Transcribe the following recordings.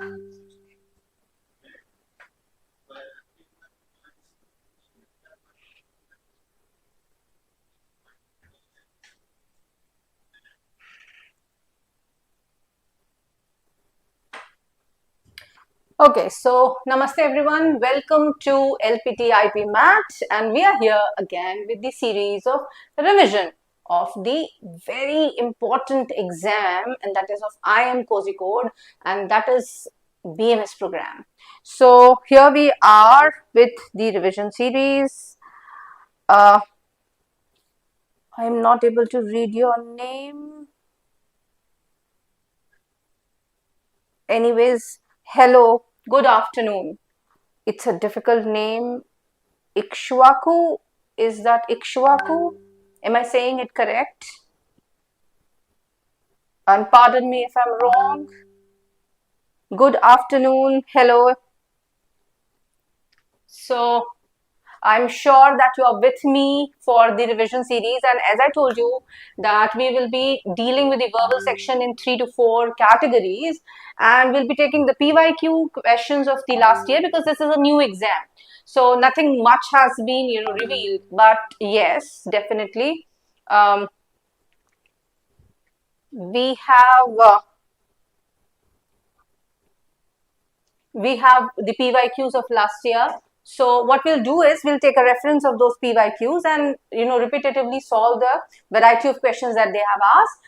Okay, so namaste everyone. Welcome to LPT IPMAT, and we are here again with the series of revision of the very important exam, and that is of IIM Kozhikode, and that is BMS program. So here we are with the revision series. I am not able to read your name. Anyways, hello, good afternoon. It's a difficult name. Ikshwaku, is that Ikshwaku? Am I saying it correct? And pardon me if I'm wrong. Good afternoon, hello. So, I'm sure that you are with me for the revision series, and as I told you that we will be dealing with the verbal section in 3 to 4 categories, and we'll be taking the PYQ questions of the last year because this is a new exam. So nothing much has been revealed, but yes, definitely we have the PYQs of last year. So what we'll do is we'll take a reference of those PYQs and repetitively solve the variety of questions that they have asked.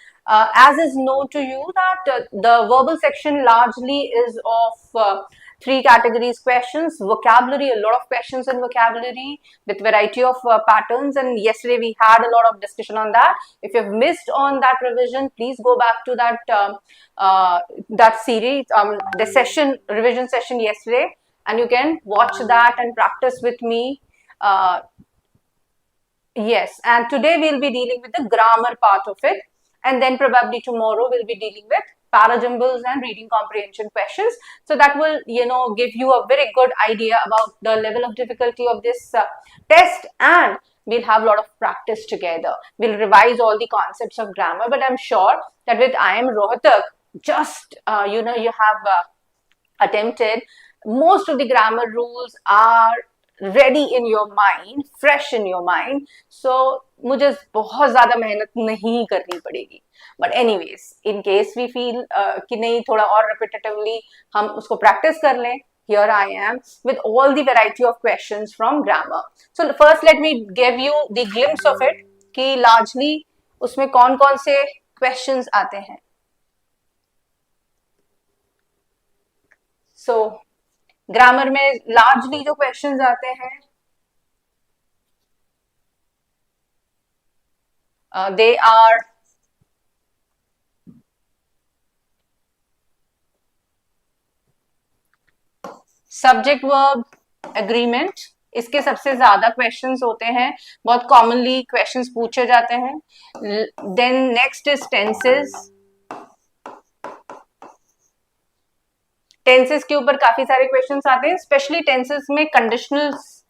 As is known to you that the verbal section largely is of 3 categories questions: vocabulary, a lot of questions in vocabulary with variety of patterns, and yesterday we had a lot of discussion on that. If you've missed on that revision, please go back to that series, the session, revision session yesterday, and you can watch that and practice with me. Yes, and today we'll be dealing with the grammar part of it, and then probably tomorrow we'll be dealing with parajumbles and reading comprehension questions. So that will give you a very good idea about the level of difficulty of this test, and we'll have a lot of practice together. We'll revise all the concepts of grammar, but I'm sure that with IIM Rohtak, just you have attempted, most of the grammar rules are ready in your mind, fresh in your mind. So मुझे बहुत ज़्यादा मेहनत नहीं करनी पड़ेगी. But anyways, in case we feel कि नहीं थोड़ा और repetitively हम उसको practice कर लें, here I am with all the variety of questions from grammar. So first let me give you the glimpse of it कि largely उसमें कौन-कौन से questions आते हैं. So ग्रामर में लार्जली जो क्वेश्चंस आते हैं they are subject verb agreement, इसके सबसे ज्यादा क्वेश्चंस होते हैं, बहुत कॉमनली क्वेश्चंस पूछे जाते हैं. Then next is tenses. Tenses के ऊपर काफी सारे क्वेश्चंस आते हैं, स्पेशली टेंसेस में कंडीशनल्स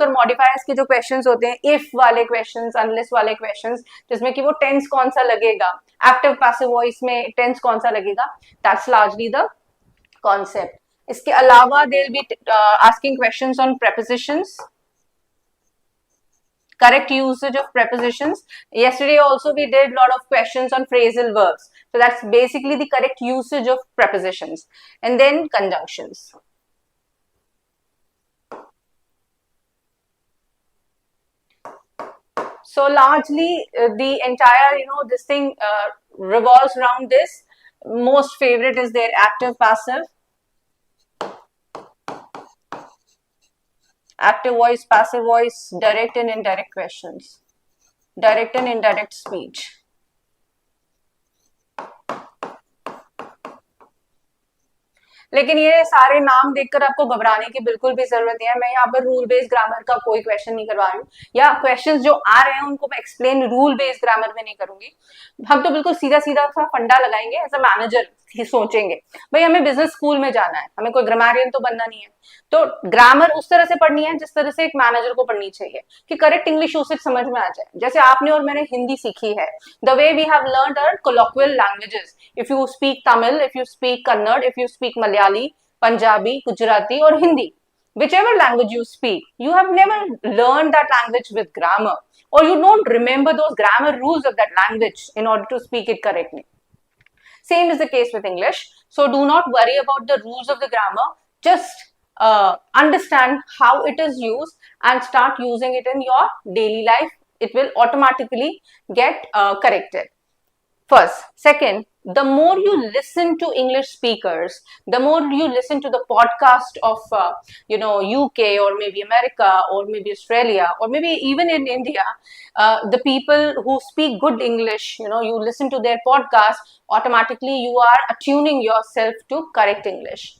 और मॉडिफायर्स के जो क्वेश्चंस होते हैं, इफ वाले क्वेश्चंस, अनलेस वाले क्वेश्चंस, जिसमें कि वो टेंस कौन सा लगेगा, एक्टिव पैसिव वॉइस में टेंस कौन सा लगेगा, दैट्स लार्जली द कॉन्सेप्ट. इसके अलावा they will be asking questions on prepositions, correct usage of prepositions. Yesterday also we did a lot of questions on phrasal verbs. So that's basically the correct usage of prepositions. And then conjunctions. So largely the entire this thing revolves around this. Most favorite is their active passive, active voice, passive voice, direct and indirect questions, direct and indirect speech. लेकिन ये सारे नाम देखकर आपको घबराने की बिल्कुल भी जरूरत नहीं है। मैं यहाँ पर रूल बेस्ड ग्रामर का कोई क्वेश्चन नहीं करवा रही हूँ, या क्वेश्चंस जो आ रहे हैं उनको मैं एक्सप्लेन रूल बेस्ड ग्रामर में नहीं करूंगी। हम तो बिल्कुल सीधा सीधा सा फंडा लगाएंगे, एज अ मैनेजर सोचेंगे भाई हमें बिजनेस स्कूल में जाना है, हमें कोई ग्रामरियन तो बनना नहीं है। तो ग्रामर उस तरह से पढ़नी है जिस तरह से एक मैनेजर को पढ़नी चाहिए, कि करेक्ट इंग्लिश उसे समझ में आ जाए। जैसे आपने और मैंने हिंदी सीखी है, the way we have learned our colloquial languages, if you speak Tamil, if you speak Kannada, if you speak Malayali, Punjabi, Gujarati or Hindi, whichever language you speak, you have never learned that language with grammar, or you don't remember those grammar rules of that language in order to speak it correctly. Same is the case with English. So do not worry about the rules of the grammar. Just understand how it is used and start using it in your daily life. It will automatically get corrected. First. Second, the more you listen to English speakers, the more you listen to the podcast of, UK or maybe America or maybe Australia or maybe even in India, the people who speak good English, you listen to their podcast, automatically you are attuning yourself to correct English.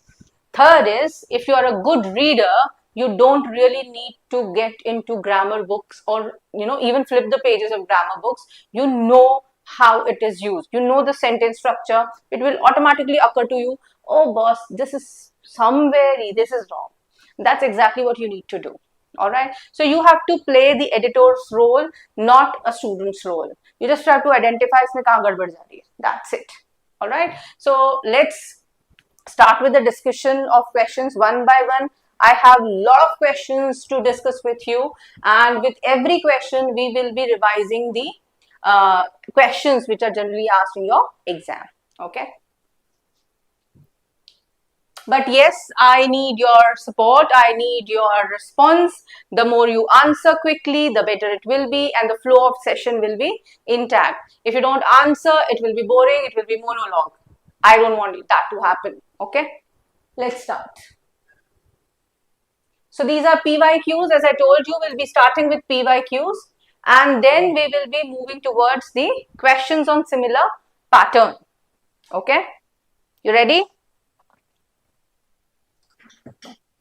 Third is, if you are a good reader, you don't really need to get into grammar books or, even flip the pages of grammar books. You know how it is used. You know the sentence structure. It will automatically occur to you, oh boss, this is somewhere, this is wrong. That's exactly what you need to do. All right. So you have to play the editor's role, not a student's role. You just have to identify इसमें कहाँ गड़बड़ जा रही है. That's it. All right. So let's start with the discussion of questions one by one. I have a lot of questions to discuss with you, and with every question we will be revising the questions which are generally asked in your exam. Okay. But yes, I need your support. I need your response. The more you answer quickly, the better it will be, and the flow of session will be intact. If you don't answer, it will be boring. It will be monologue. I don't want that to happen. Okay. Let's start. So these are PYQs. As I told you, we'll be starting with PYQs. And then we will be moving towards the questions on similar pattern. Okay? You ready?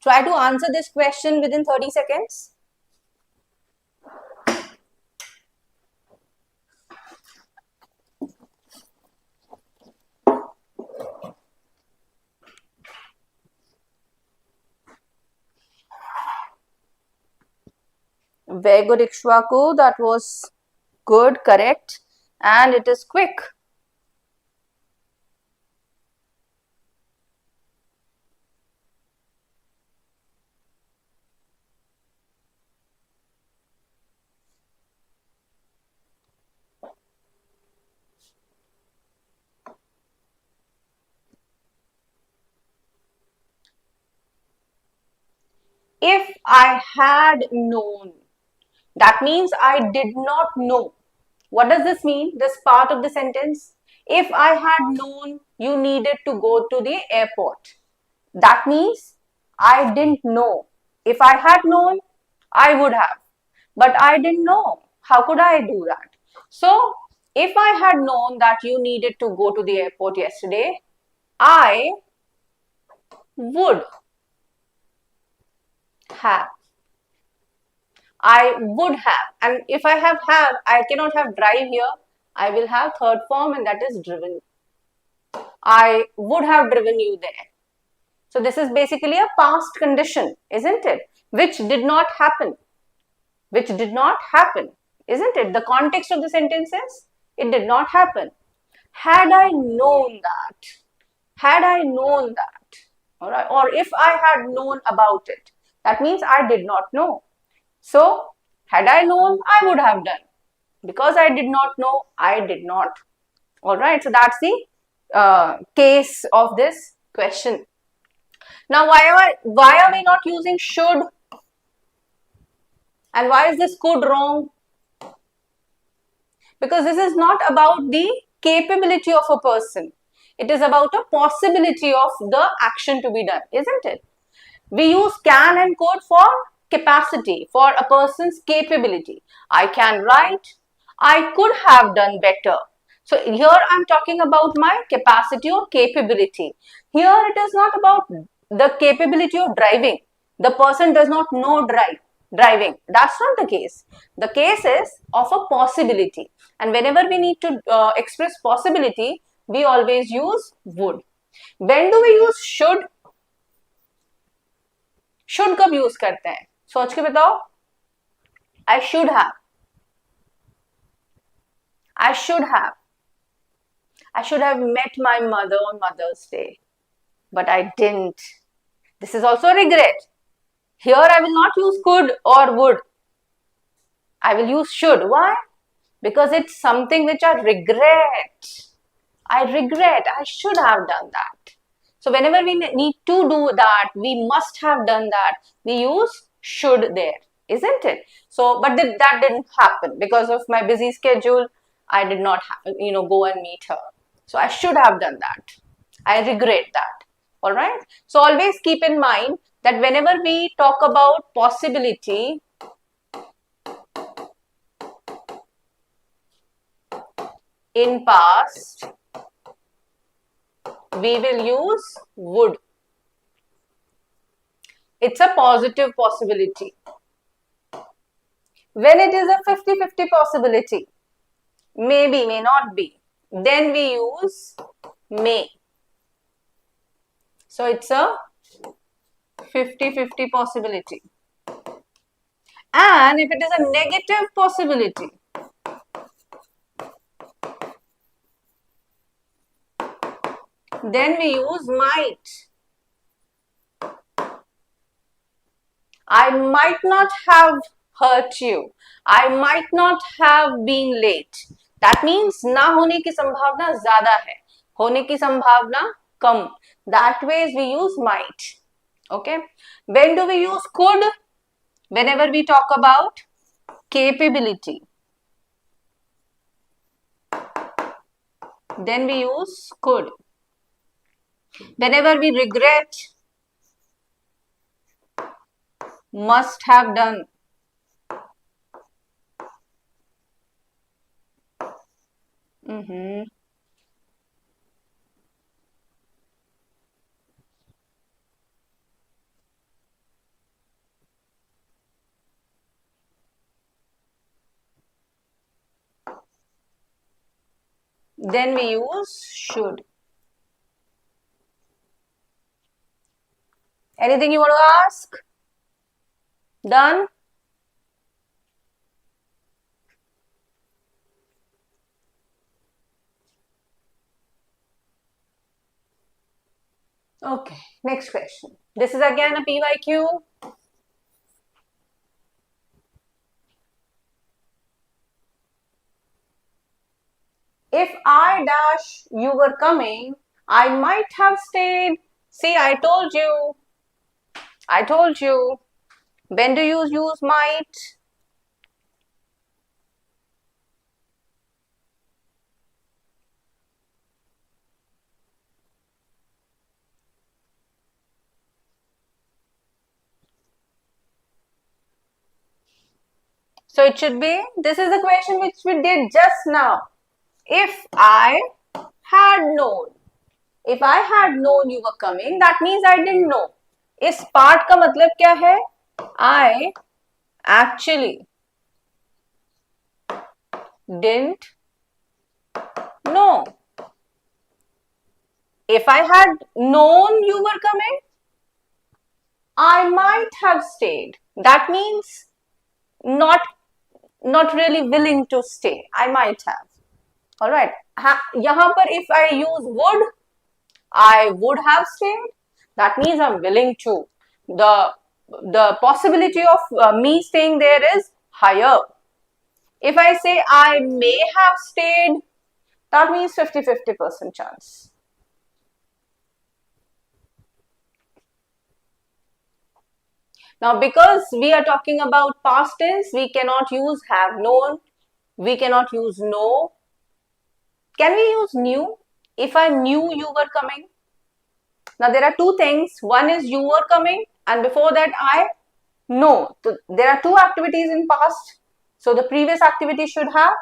Try to answer this question within 30 seconds. Very good, Ikshwaku. That was good, correct, and it is quick. If I had known, that means I did not know. What does this mean? This part of the sentence. If I had known you needed to go to the airport, that means I didn't know. If I had known, I would have. But I didn't know. How could I do that? So, if I had known that you needed to go to the airport yesterday, I would have. I would have. And if I have, I cannot have drive here. I will have third form, and that is driven. I would have driven you there. So this is basically a past condition, isn't it? Which did not happen. Which did not happen, isn't it? The context of the sentence is, it did not happen. Had I known that, had I known that, all right, or if I had known about it, that means I did not know. So, had I known, I would have done. Because I did not know, I did not. All right, so that's the case of this question. Now, why are we not using should? And why is this could wrong? Because this is not about the capability of a person. It is about a possibility of the action to be done, isn't it? We use can and could for capacity, for a person's capability. I can write. I could have done better. So here I'm talking about my capacity or capability. Here it is not about the capability of driving. The person does not know driving. That's not the case. The case is of a possibility. And whenever we need to express possibility, we always use would. When do we use should? Should कब use करते हैं? सोच के बताओ. I should have. I should have. I should have met my mother on Mother's Day, but I didn't. This is also a regret. Here I will not use could or would. I will use should. Why? Because it's something which I regret. I regret. I should have done that. So whenever we need to do that, we must have done that. We use should there, isn't it? So, but that didn't happen because of my busy schedule. I did not, go and meet her. So I should have done that. I regret that. All right. So always keep in mind that whenever we talk about possibility, in past, we will use would. It's a positive possibility. When it is a 50-50 possibility, maybe, may not be, then we use may. So it's a 50-50 possibility. And if it is a negative possibility, then we use might. I might not have hurt you. I might not have been late. That means ना होने की संभावना ज़्यादा है, होने की संभावना कम. That ways we use might. Okay. When do we use could? Whenever we talk about capability, then we use could. Whenever we regret, must have done. Then we use should. Anything you want to ask? Done? Okay, next question. This is again a PYQ. If I dash you were coming, I might have stayed. See, I told you. I told you. When do you use might? So it should be, this is the question which we did just now. If I had known. If I had known you were coming, that means I didn't know. इस part का मतलब क्या है? I actually didn't know. If I had known you were coming, I might have stayed. That means not really willing to stay. I might have. All right. यहाँ पर if I use would, I would have stayed. That means I'm willing to. The possibility of me staying there is higher. If I say I may have stayed, that means 50-50% chance. Now, because we are talking about past tense, we cannot use have known. We cannot use know. Can we use knew? If I knew you were coming. Now, there are two things. One is you were coming, and before that, I know. So, there are two activities in past. So, the previous activity should have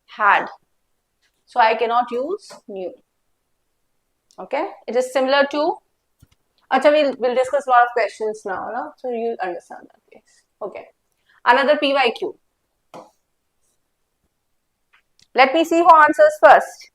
had. So I cannot use knew. Okay, it is similar to. Acha, we'll discuss a lot of questions now, no? So you'll understand that. Yes. Okay. Another PYQ. Let me see who answers first.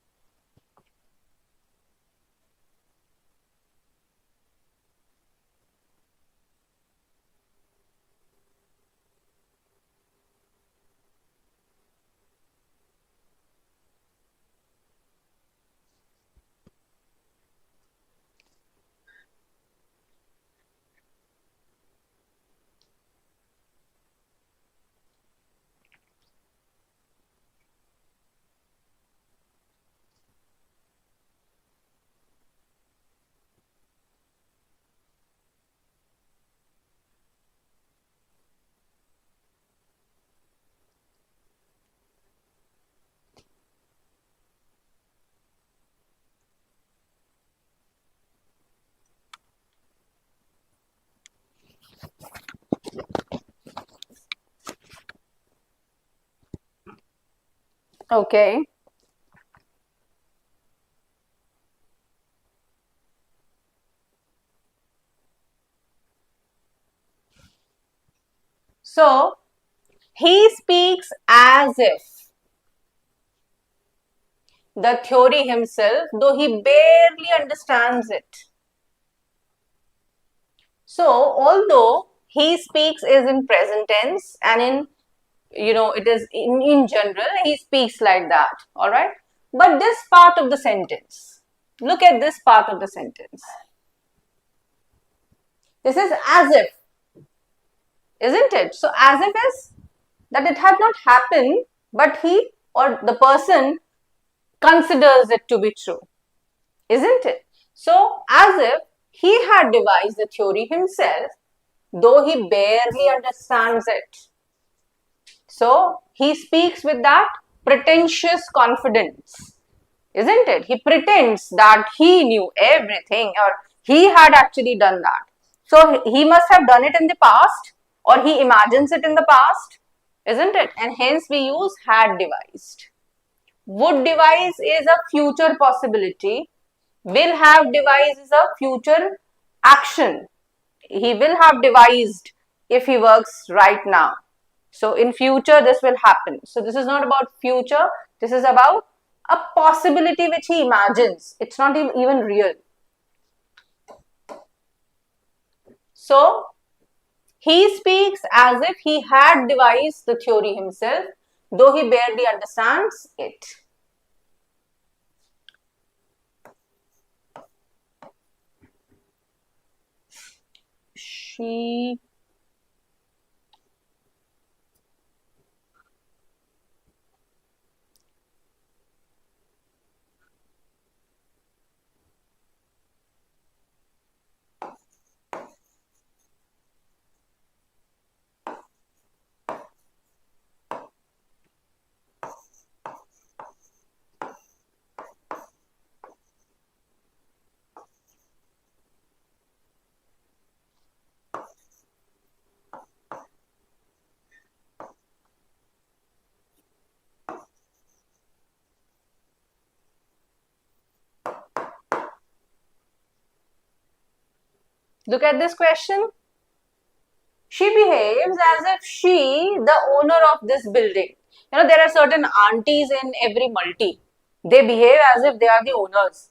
Okay. So he speaks as if the theory himself, though he barely understands it. So although he speaks is in present tense and in, it is in general, he speaks like that. All right. But this part of the sentence, look at this part of the sentence. This is as if, isn't it? So as if is that it had not happened, but he or the person considers it to be true, isn't it? So as if he had devised the theory himself, though he barely understands it. So he speaks with that pretentious confidence, isn't it? He pretends that he knew everything or he had actually done that. So he must have done it in the past or he imagines it in the past, isn't it? And hence we use had devised. Would devise is a future possibility. Will have devised is a future action. He will have devised if he works right now. So in future this will happen. So this is not about future. This is about a possibility which he imagines. It's not even real. So he speaks as if he had devised the theory himself, though he barely understands it. She Look at this question. She behaves as if she, the owner of this building. There are certain aunties in every multi. They behave as if they are the owners,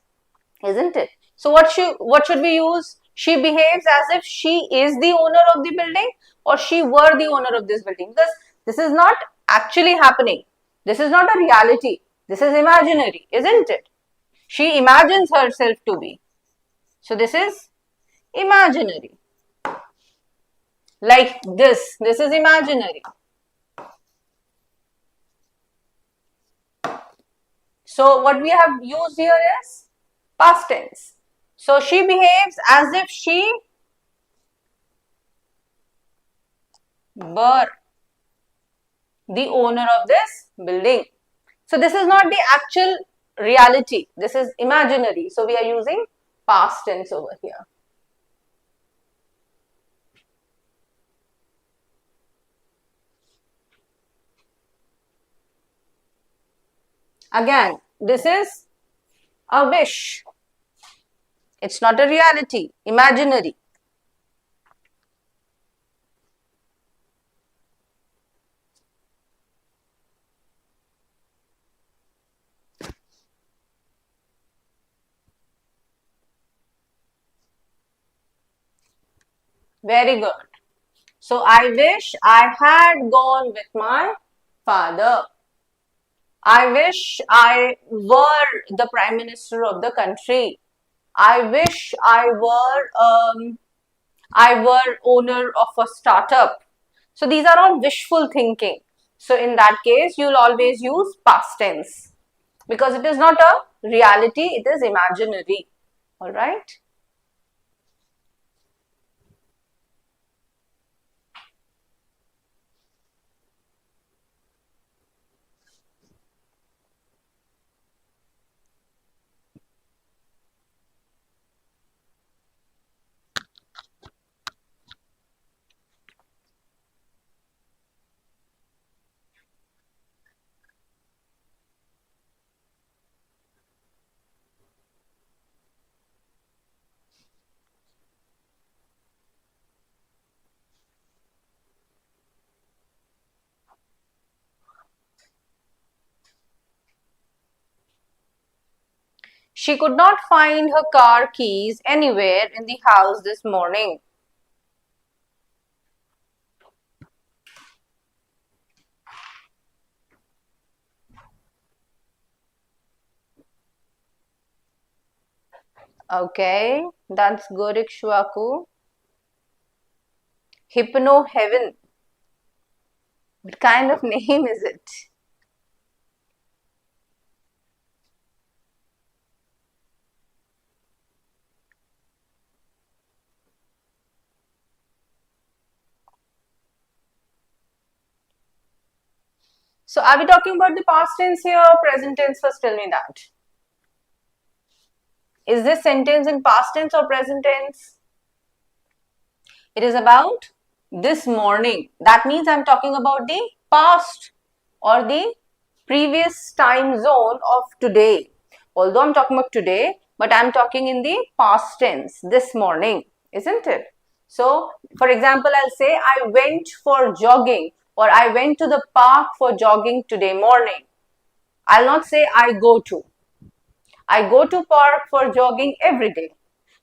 isn't it? So what should we use? She behaves as if she is the owner of the building or she were the owner of this building. Because this is not actually happening. This is not a reality. This is imaginary, isn't it? She imagines herself to be. So this is imaginary. Like this is imaginary. So what we have used here is past tense. So she behaves as if she were the owner of this building. So this is not the actual reality. This is imaginary. So we are using past tense over here. Again, This is a wish. It's not a reality, imaginary. Very good. So I wish I had gone with my father. I wish I were the Prime Minister of the country. I wish I were owner of a startup. So these are all wishful thinking. So in that case, you'll always use past tense because it is not a reality, it is imaginary. All right. She could not find her car keys anywhere in the house this morning. Okay, that's good, Ikshwaku. Hypno Heaven. What kind of name is it? So are we talking about the past tense here or present tense? First tell me that. Is this sentence in past tense or present tense? It is about this morning. That means I'm talking about the past or the previous time zone of today. Although I'm talking about today, but I'm talking in the past tense, this morning, isn't it? So, for example, I'll say I went for jogging or I went to the park for jogging today morning. I'll not say I go to. I go to park for jogging every day,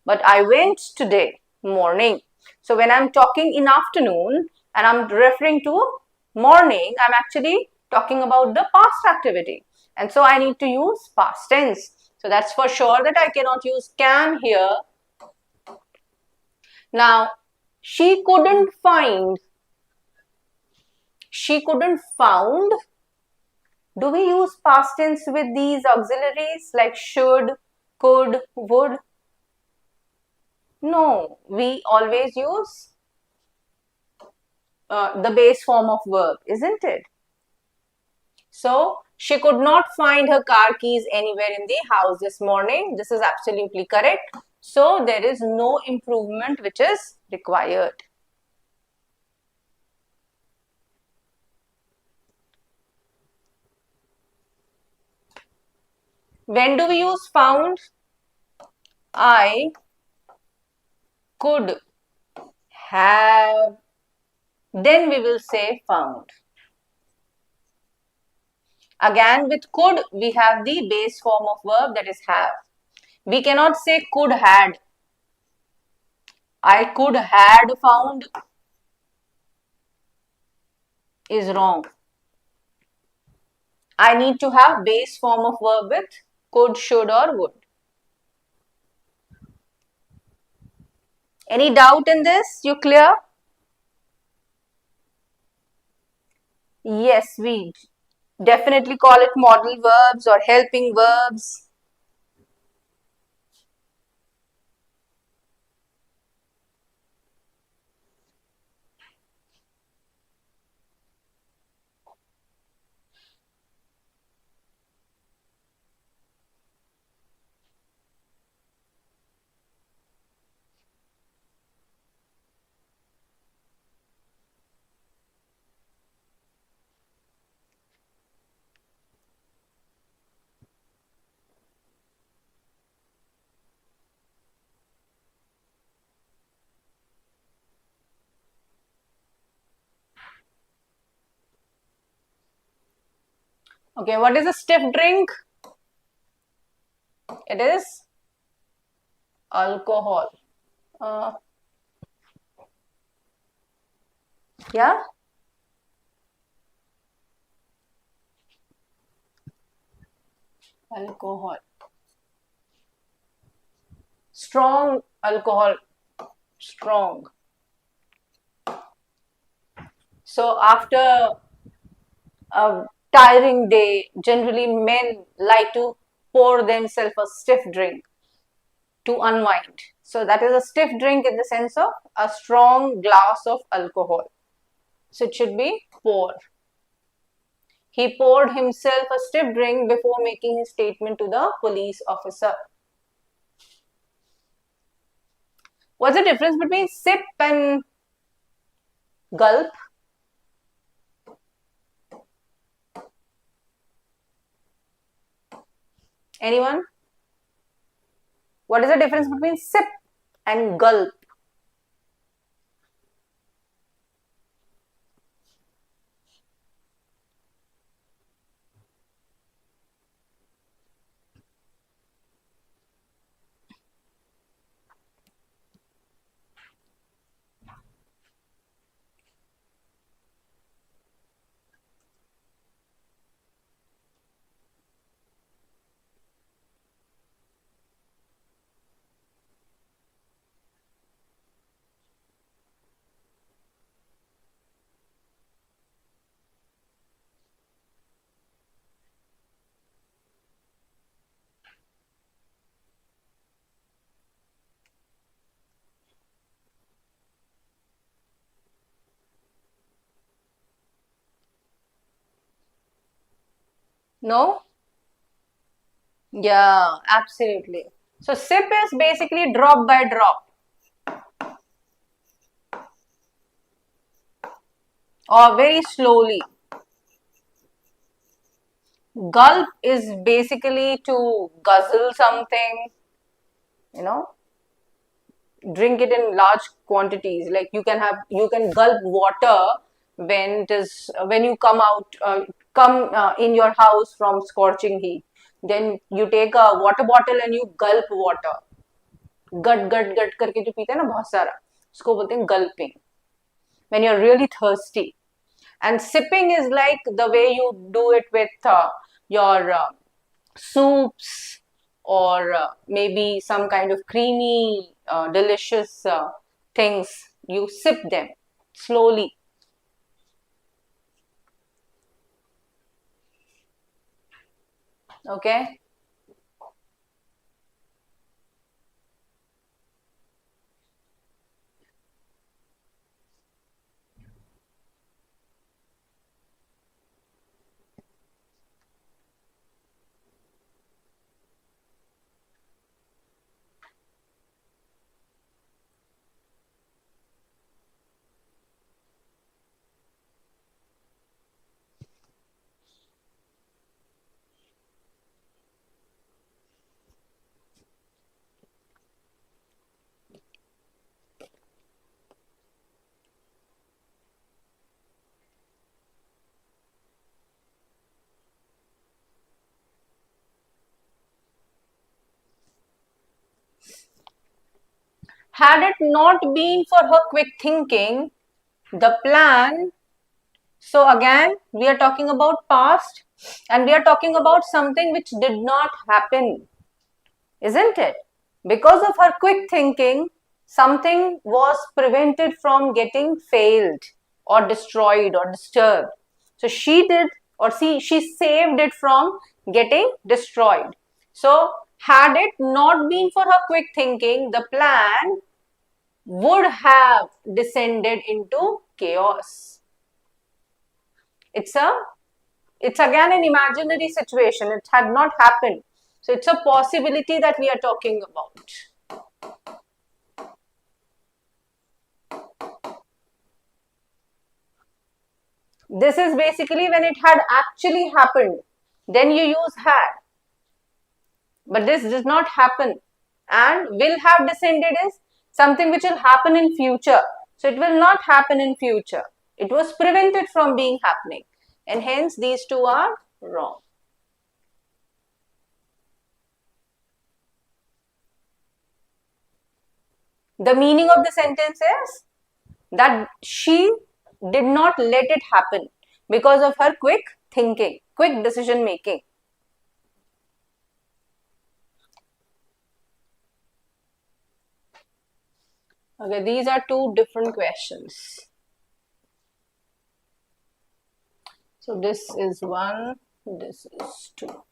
but I went today morning. So when I'm talking in afternoon and I'm referring to morning, I'm actually talking about the past activity. And so I need to use past tense. So that's for sure that I cannot use can here. Now, she couldn't find. She couldn't found. Do we use past tense with these auxiliaries like should, could, would? No, we always use the base form of verb, isn't it? So, she could not find her car keys anywhere in the house this morning. This is absolutely correct. So, there is no improvement which is required. When do we use found? I could have, then we will say found. Again, with could, we have the base form of verb, that is have. We cannot say could had. I could had found is wrong. I need to have base form of verb with could, should or would. Any doubt in this? You clear? Yes, we definitely call it modal verbs or helping verbs. Okay, what is a stiff drink? It is alcohol. Yeah? Alcohol. Strong alcohol. Strong. So after a tiring day, generally men like to pour themselves a stiff drink to unwind. So that is a stiff drink in the sense of a strong glass of alcohol. So it should be pour. He poured himself a stiff drink before making his statement to the police officer. What's the difference between sip and gulp? Anyone? What is the difference between sip and gulp? No? Yeah, absolutely. So sip is basically drop by drop or very slowly. Gulp is basically to guzzle something, you know, drink it in large quantities. Like you can gulp water when you come out, in your house from scorching heat. Then you take a water bottle and you gulp water. गट गट गट करके जो पीते हैं ना बहुत सारा, उसको बोलते हैं gulping. When you're really thirsty. And sipping is like the way you do it with your soups or maybe some kind of creamy, delicious things. You sip them slowly. Okay. Had it not been for her quick thinking, the plan. So again, we are talking about past and we are talking about something which did not happen, isn't it? Because of her quick thinking, something was prevented from getting failed or destroyed or disturbed. So she did, or she saved it from getting destroyed. So had it not been for her quick thinking, the plan would have descended into chaos. It's again an imaginary situation. It had not happened. So it's a possibility that we are talking about. This is basically when it had actually happened. Then you use had. But this does not happen. And will have descended is something which will happen in future. So it will not happen in future. It was prevented from being happening. And hence these two are wrong. The meaning of the sentence is that she did not let it happen because of her quick thinking, quick decision making. Okay, these are two different questions. So this is one, this is two.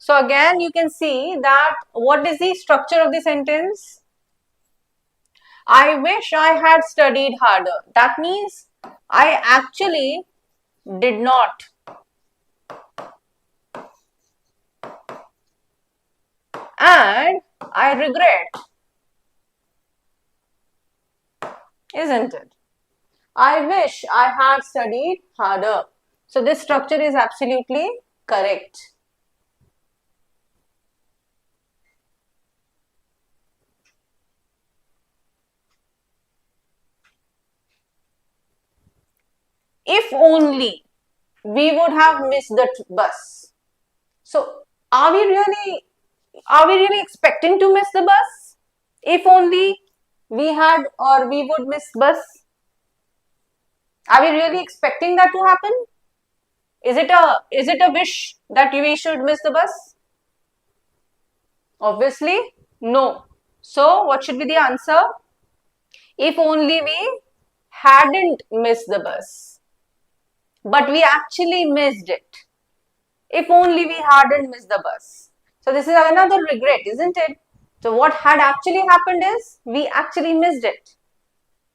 So again, you can see that what is the structure of the sentence? I wish I had studied harder. That means I actually did not. And I regret, isn't it? I wish I had studied harder. So this structure is absolutely correct. If only we would have missed the bus. So are we really expecting to miss the bus? If only we had or we would miss bus. Are we really expecting that to happen? Is it a wish that we should miss the bus? Obviously, no. So what should be the answer? If only we hadn't missed the bus, but we actually missed it. If only we hadn't missed the bus. So this is another regret, isn't it? So what had actually happened is we actually missed it.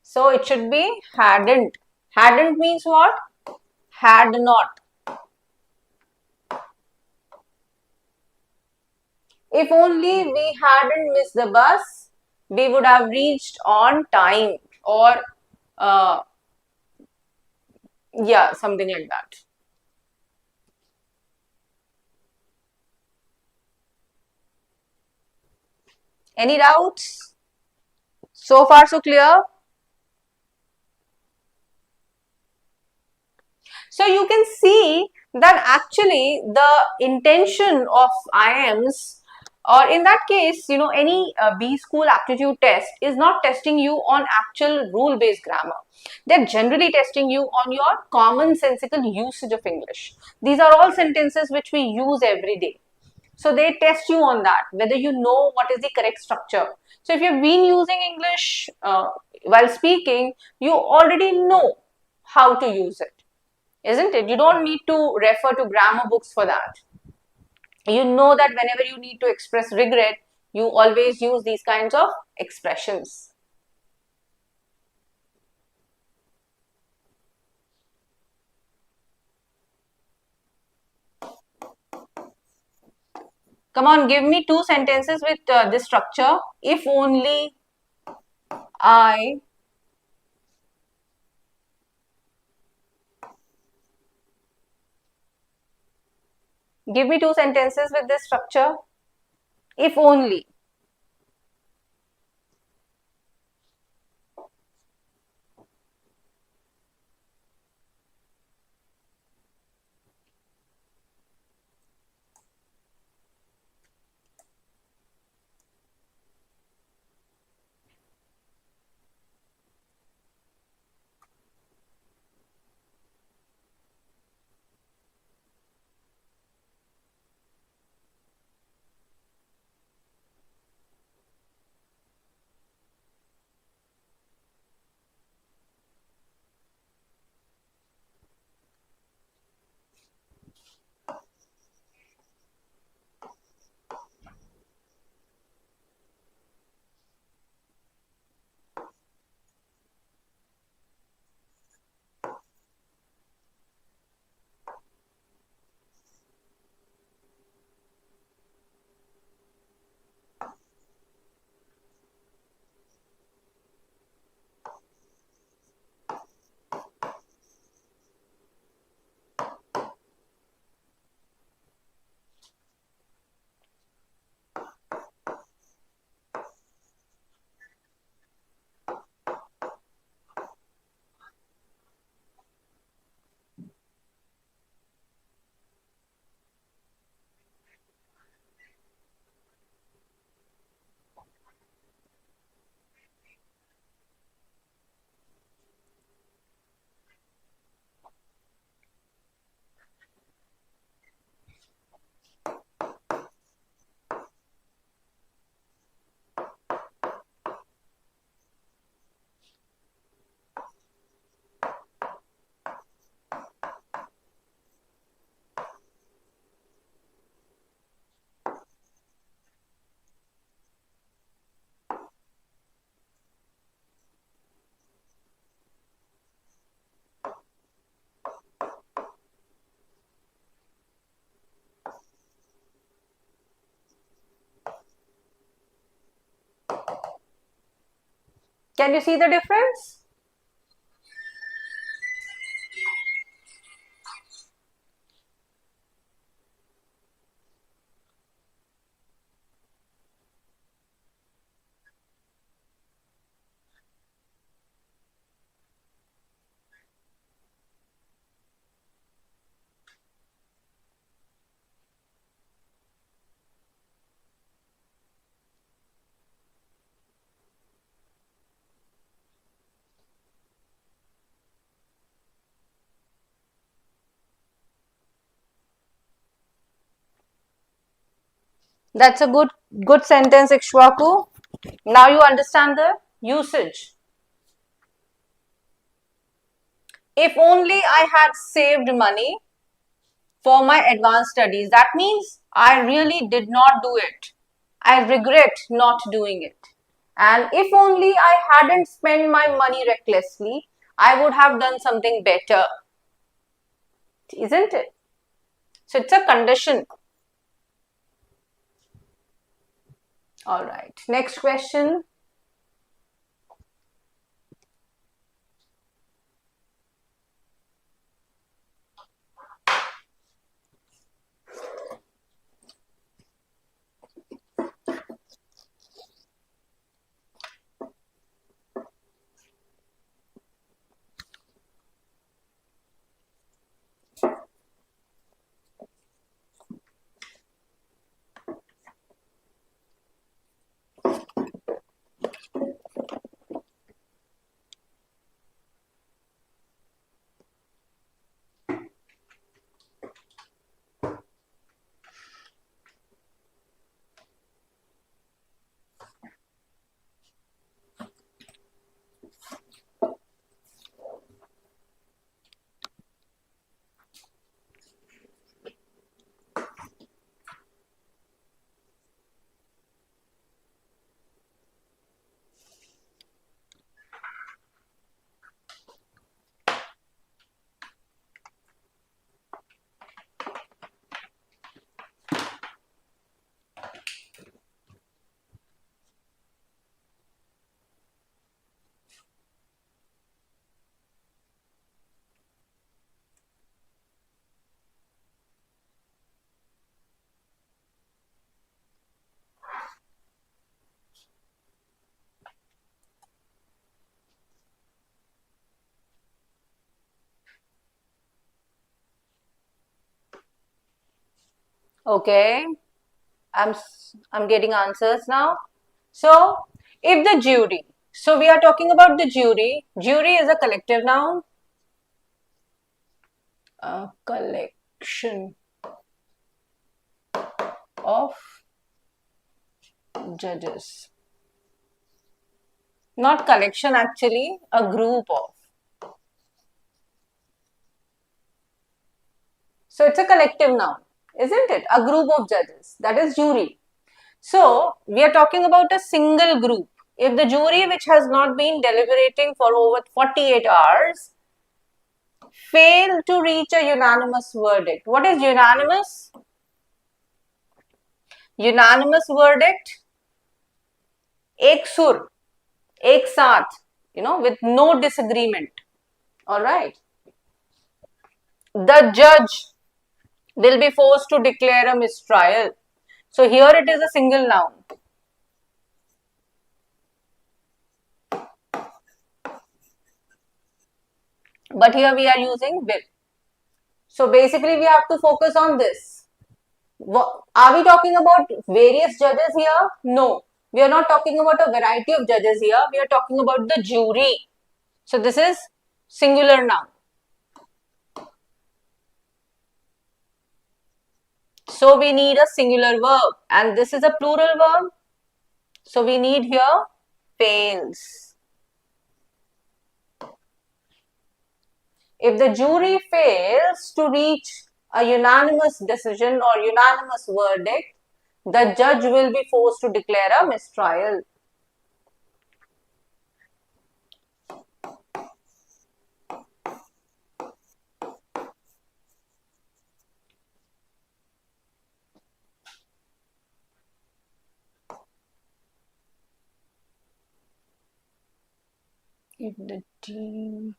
So it should be hadn't. Hadn't means what? Had not. If only we hadn't missed the bus, we would have reached on time, or yeah, something like that. Any doubts? So far so clear? So you can see that actually the intention of IIMs, or in that case, any B school aptitude test is not testing you on actual rule based grammar. They're generally testing you on your commonsensical usage of English. These are all sentences which we use every day. So they test you on that, whether you know what is the correct structure. So if you've been using English while speaking, you already know how to use it, isn't it? You don't need to refer to grammar books for that. You know that whenever you need to express regret, you always use these kinds of expressions. Come on, give me two sentences with this structure. If only I give me two sentences with this structure. If only. Can you see the difference? That's a good sentence, Ikshwaku. Now you understand the usage. If only I had saved money for my advanced studies. That means I really did not do it. I regret not doing it. And if only I hadn't spent my money recklessly, I would have done something better. Isn't it? So it's a condition. All right. Next question. Okay. I'm getting answers now. So, if the jury, so we are talking about the jury. Jury is a collective noun. A collection of judges. Not collection actually, a group of. So it's a collective noun, isn't it? A group of judges. That is jury. So we are talking about a single group. If the jury, which has not been deliberating for over 48 hours, fail to reach a unanimous verdict. What is unanimous? Unanimous verdict, एक सुर, एक साथ, with no disagreement. All right. The judge will be forced to declare a mistrial. So here it is a single noun. But here we are using will. So basically we have to focus on this. Are we talking about various judges here? No. We are not talking about a variety of judges here. We are talking about the jury. So this is singular noun. So we need a singular verb, and this is a plural verb. So we need here fails. If the jury fails to reach a unanimous decision or unanimous verdict, the judge will be forced to declare a mistrial. If the team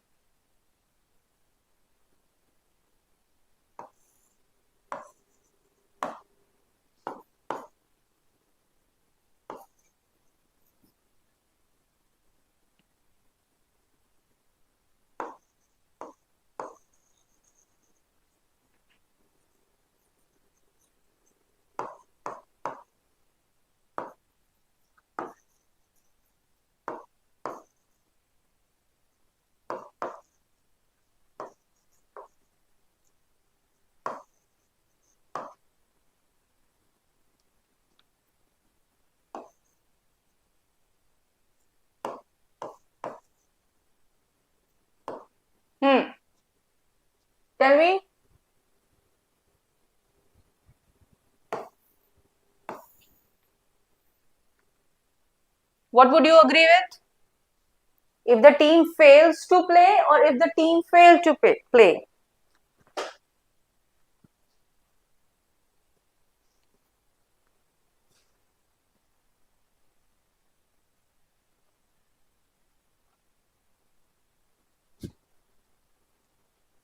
tell me. What would you agree with? If the team fails to play or if the team failed to play?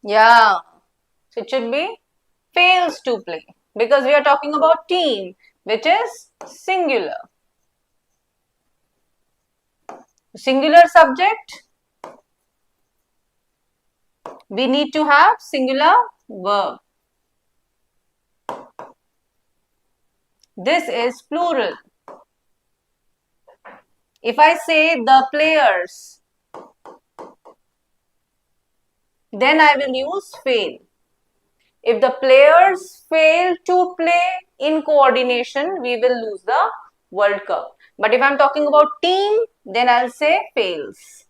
Yeah. So it should be fails to play because we are talking about team, which is singular. Singular subject, we need to have singular verb. This is plural. If I say the players, then I will use fail. If the players fail to play in coordination, we will lose the World Cup. But if I'm talking about team, then I'll say fails.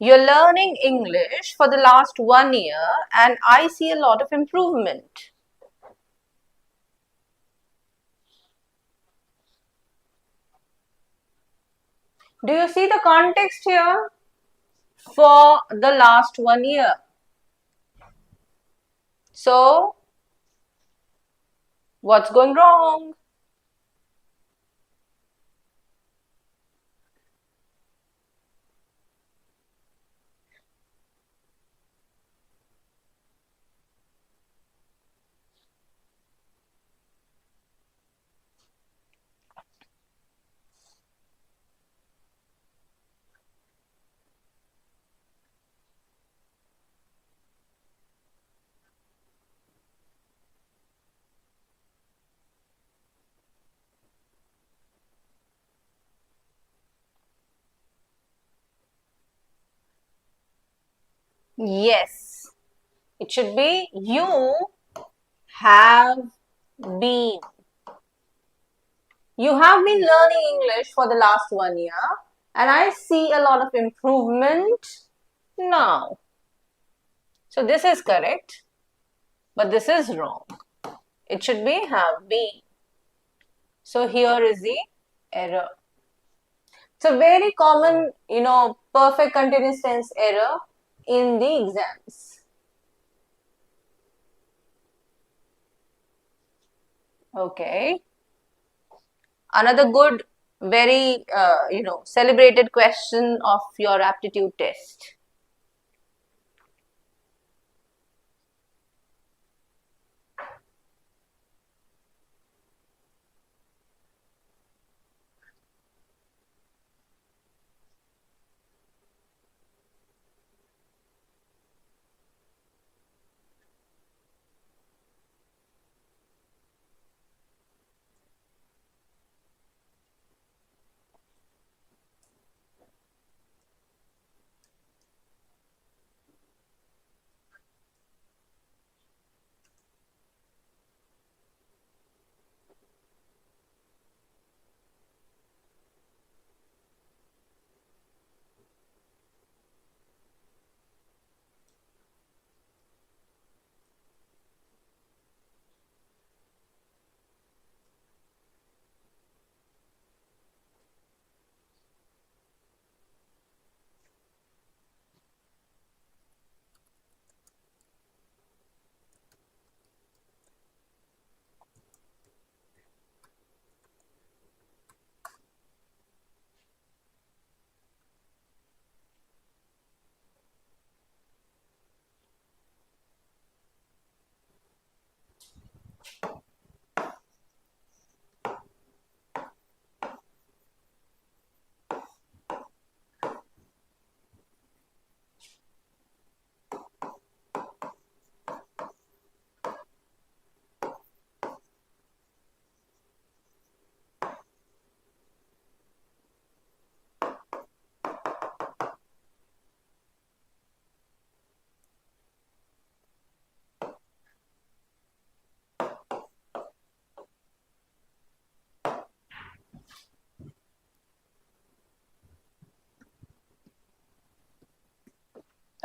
You're learning English for the last 1 year and I see a lot of improvement. Do you see the context here? For the last 1 year. So, what's going wrong? Yes, it should be you have been. You have been learning English for the last 1 year and I see a lot of improvement now. So this is correct, but this is wrong. It should be have been. So here is the error. It's a very common, perfect continuous tense error in the exams. Okay. Another good, very, celebrated question of your aptitude test.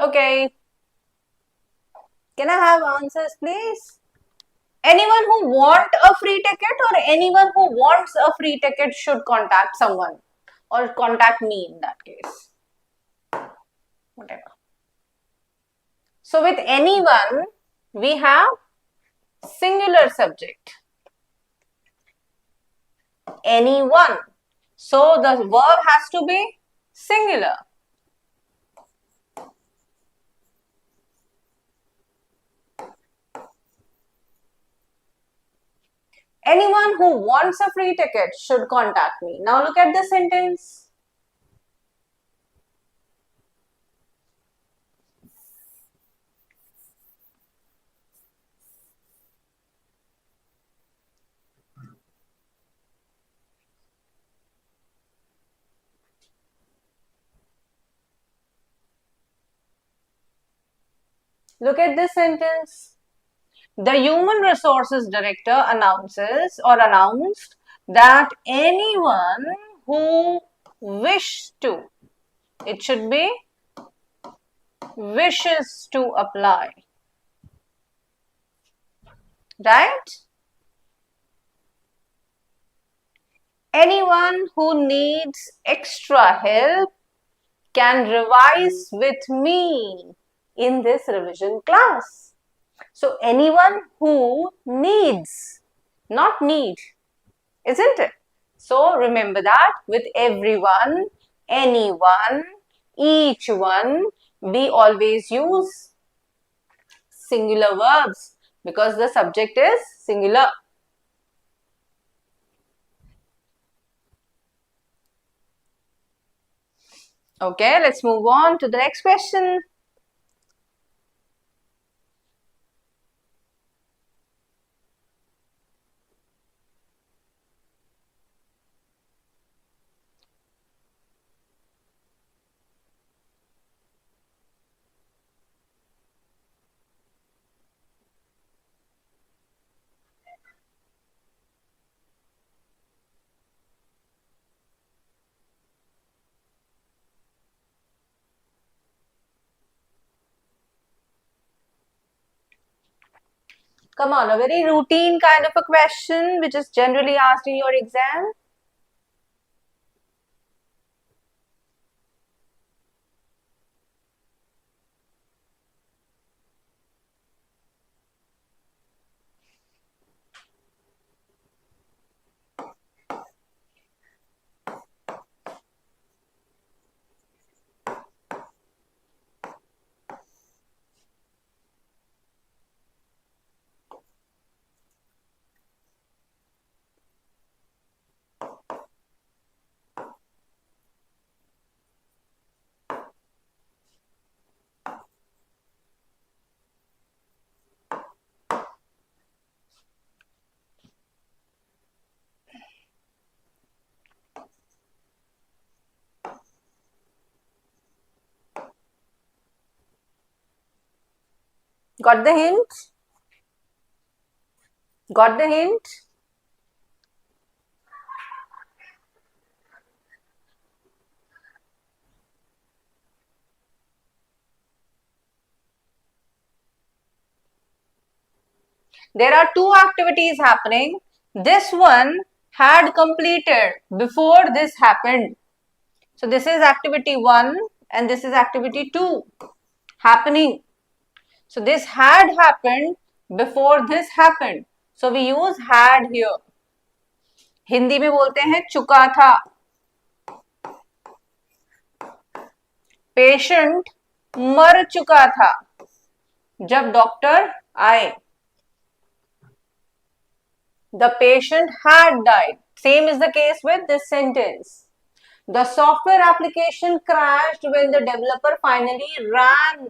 Okay. Can I have answers, please? Anyone who want a free ticket or anyone who wants a free ticket should contact someone or contact me in that case. Whatever. So with anyone, we have singular subject. Anyone. So the verb has to be singular. Anyone who wants a free ticket should contact me. Now look at the sentence. Look at this sentence. The Human Resources Director announces or announced that anyone who wishes to, it should be wishes to apply, right? Anyone who needs extra help can revise with me in this revision class. So anyone who needs, not need, isn't it? So remember that with everyone, anyone, each one, we always use singular verbs because the subject is singular. Okay, let's move on to the next question. Come on, a very routine kind of a question which is generally asked in your exam. Got the hint? Got the hint? There are two activities happening. This one had completed before this happened. So this is activity 1 and this is activity 2 happening. So this had happened before this happened. So we use had here. Hindi में बोलते हैं चुका था. Patient मर चुका था जब doctor आए. The patient had died. Same is the case with this sentence. The software application crashed when the developer finally ran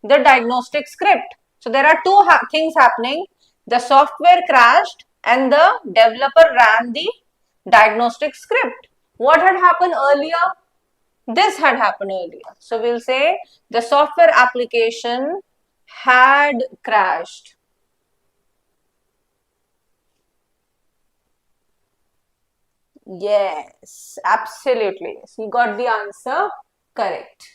the diagnostic script. So there are two things happening. The software crashed and the developer ran the diagnostic script. What had happened earlier? This had happened earlier. So we'll say the software application had crashed. Yes, absolutely. So you got the answer correct.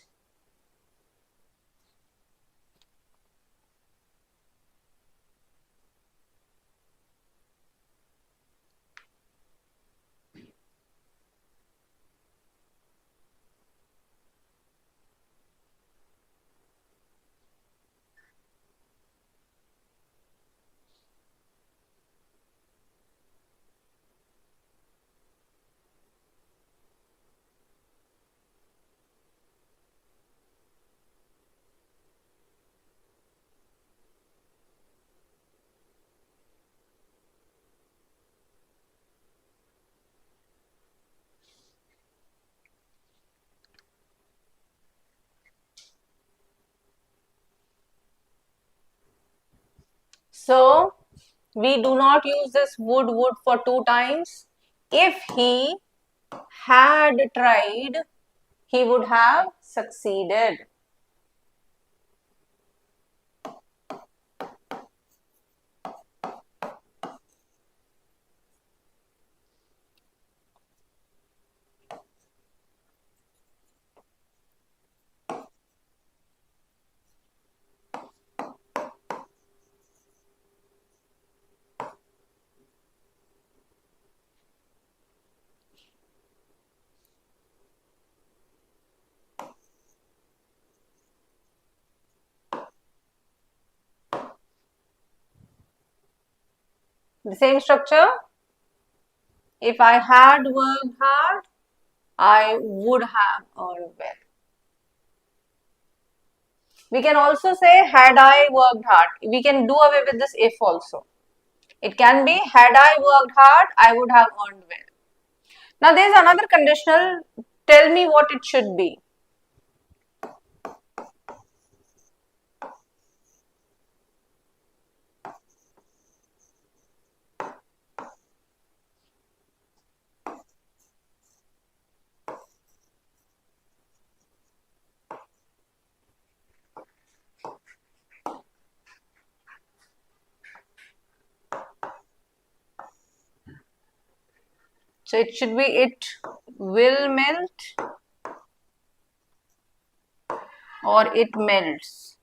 So we do not use this would for 2 times. If he had tried, he would have succeeded. The same structure. If I had worked hard, I would have earned well. We can also say had I worked hard. We can do away with this if also. It can be had I worked hard, I would have earned well. Now there is another conditional. Tell me what it should be. So it should be it will melt or it melts.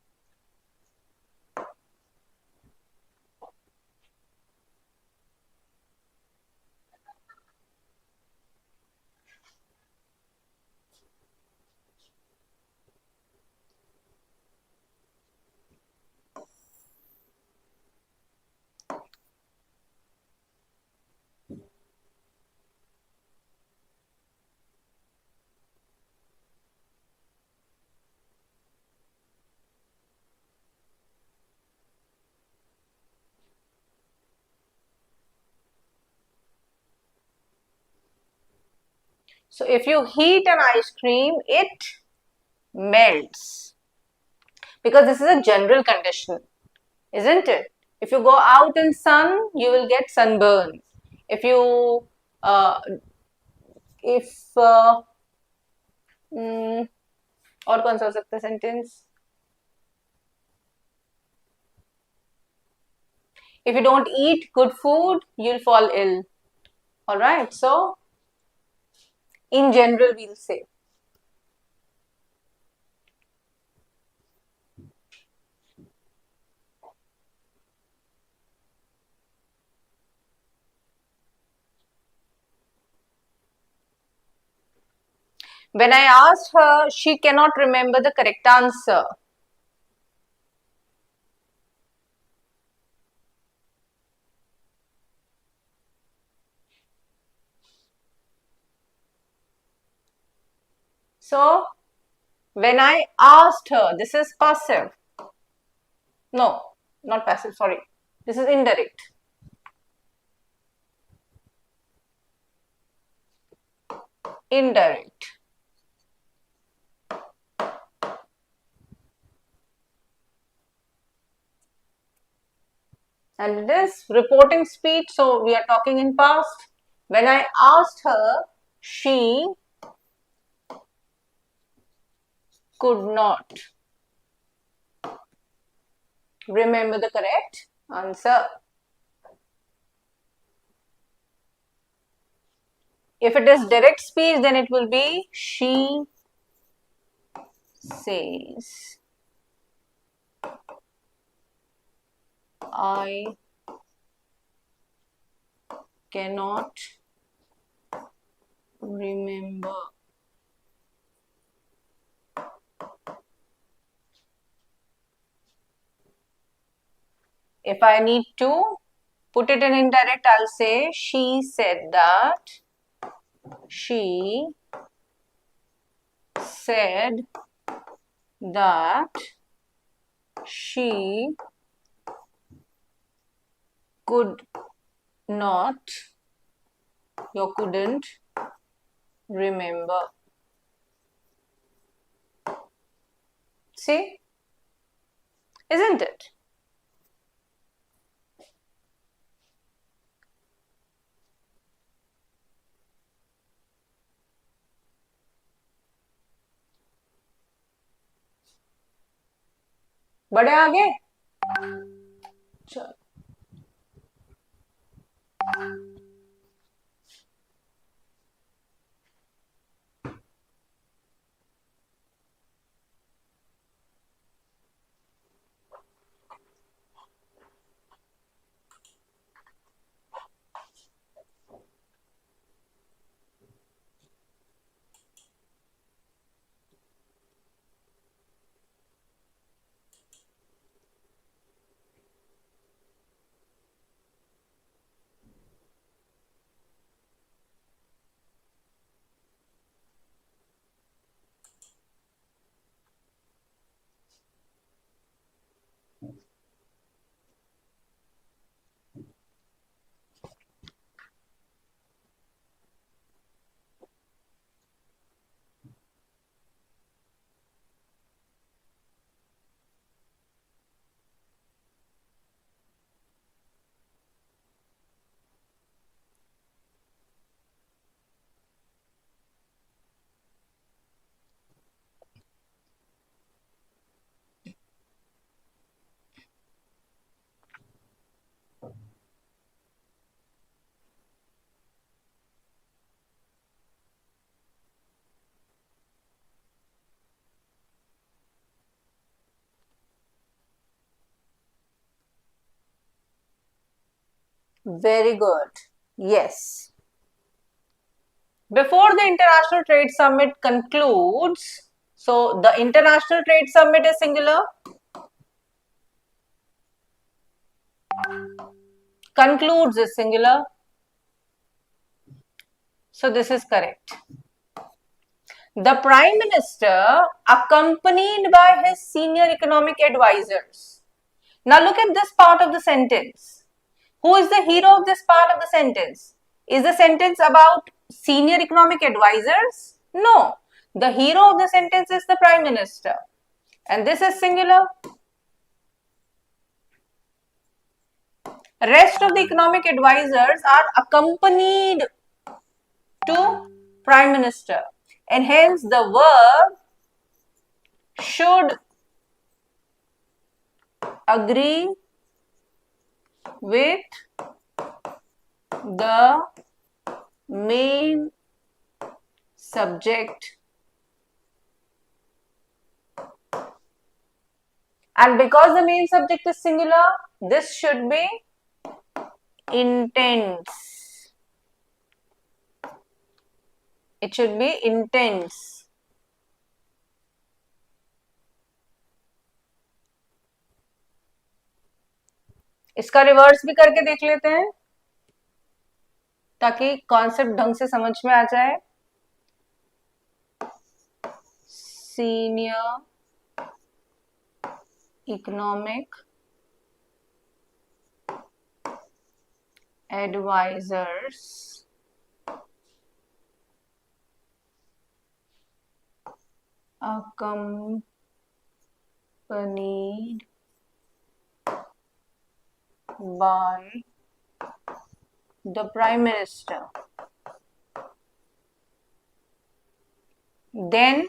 So if you heat an ice cream, it melts. Because this is a general condition, isn't it? If you go out in sun, you will get sunburn. If you और कौन सा हो सकता है sentence? If you don't eat good food, you'll fall ill. Alright, so in general, we'll say. When I asked her, she cannot remember the correct answer. So, when I asked her, this is passive. No, not passive, sorry. This is indirect. Indirect. And this reporting speech, so we are talking in past. When I asked her, she could not remember the correct answer. If it is direct speech, then it will be she says, I cannot remember. If I need to put it in indirect, I'll say she said that. She said that she could not, you couldn't remember. See? Isn't it? बढ़े आगे। चलो, very good. Yes. Before the International Trade Summit concludes, so the International Trade Summit is singular. Concludes is singular. So this is correct. The Prime Minister, accompanied by his senior economic advisors. Now look at this part of the sentence. Who is the hero of this part of the sentence? Is the sentence about senior economic advisors? No. The hero of the sentence is the Prime Minister. And this is singular. Rest of the economic advisors are accompanied to Prime Minister. And hence the verb should agree with the main subject, and because the main subject is singular, this should be intense. It should be intense. इसका reverse भी करके देख लेते हैं ताकि concept ढंग से समझ में आ जाए. Senior economic advisors accompanied by the Prime Minister. Then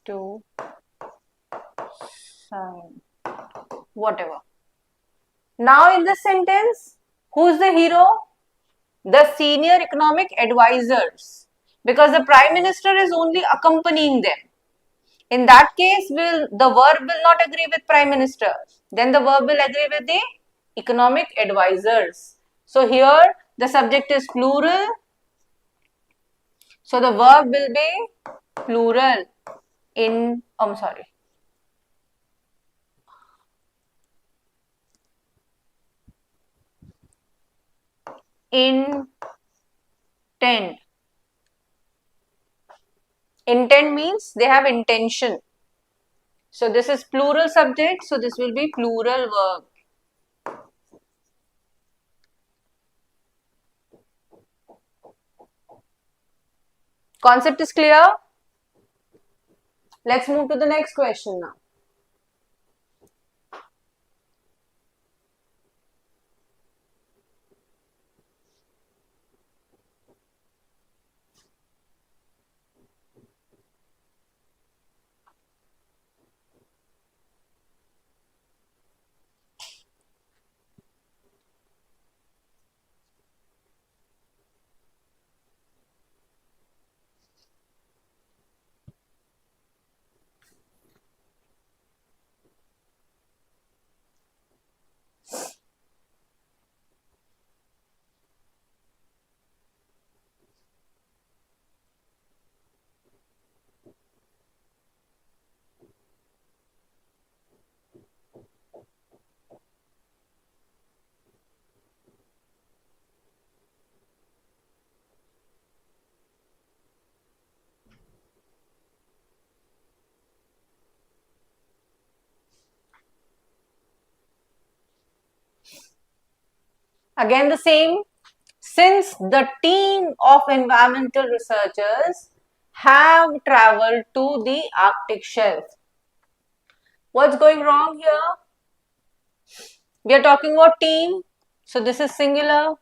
to sign whatever. Now in this sentence, who is the hero? The senior economic advisors, because the Prime Minister is only accompanying them. In that case, the verb will not agree with Prime Minister. Then the verb will agree with the economic advisors. So here the subject is plural. So the verb will be plural in, intent. Intent means they have intention. So this is plural subject. So this will be plural verb. Concept is clear? Let's move to the next question now. Again the same. Since the team of environmental researchers have traveled to the Arctic shelf. What's going wrong here? We are talking about team. So this is singular.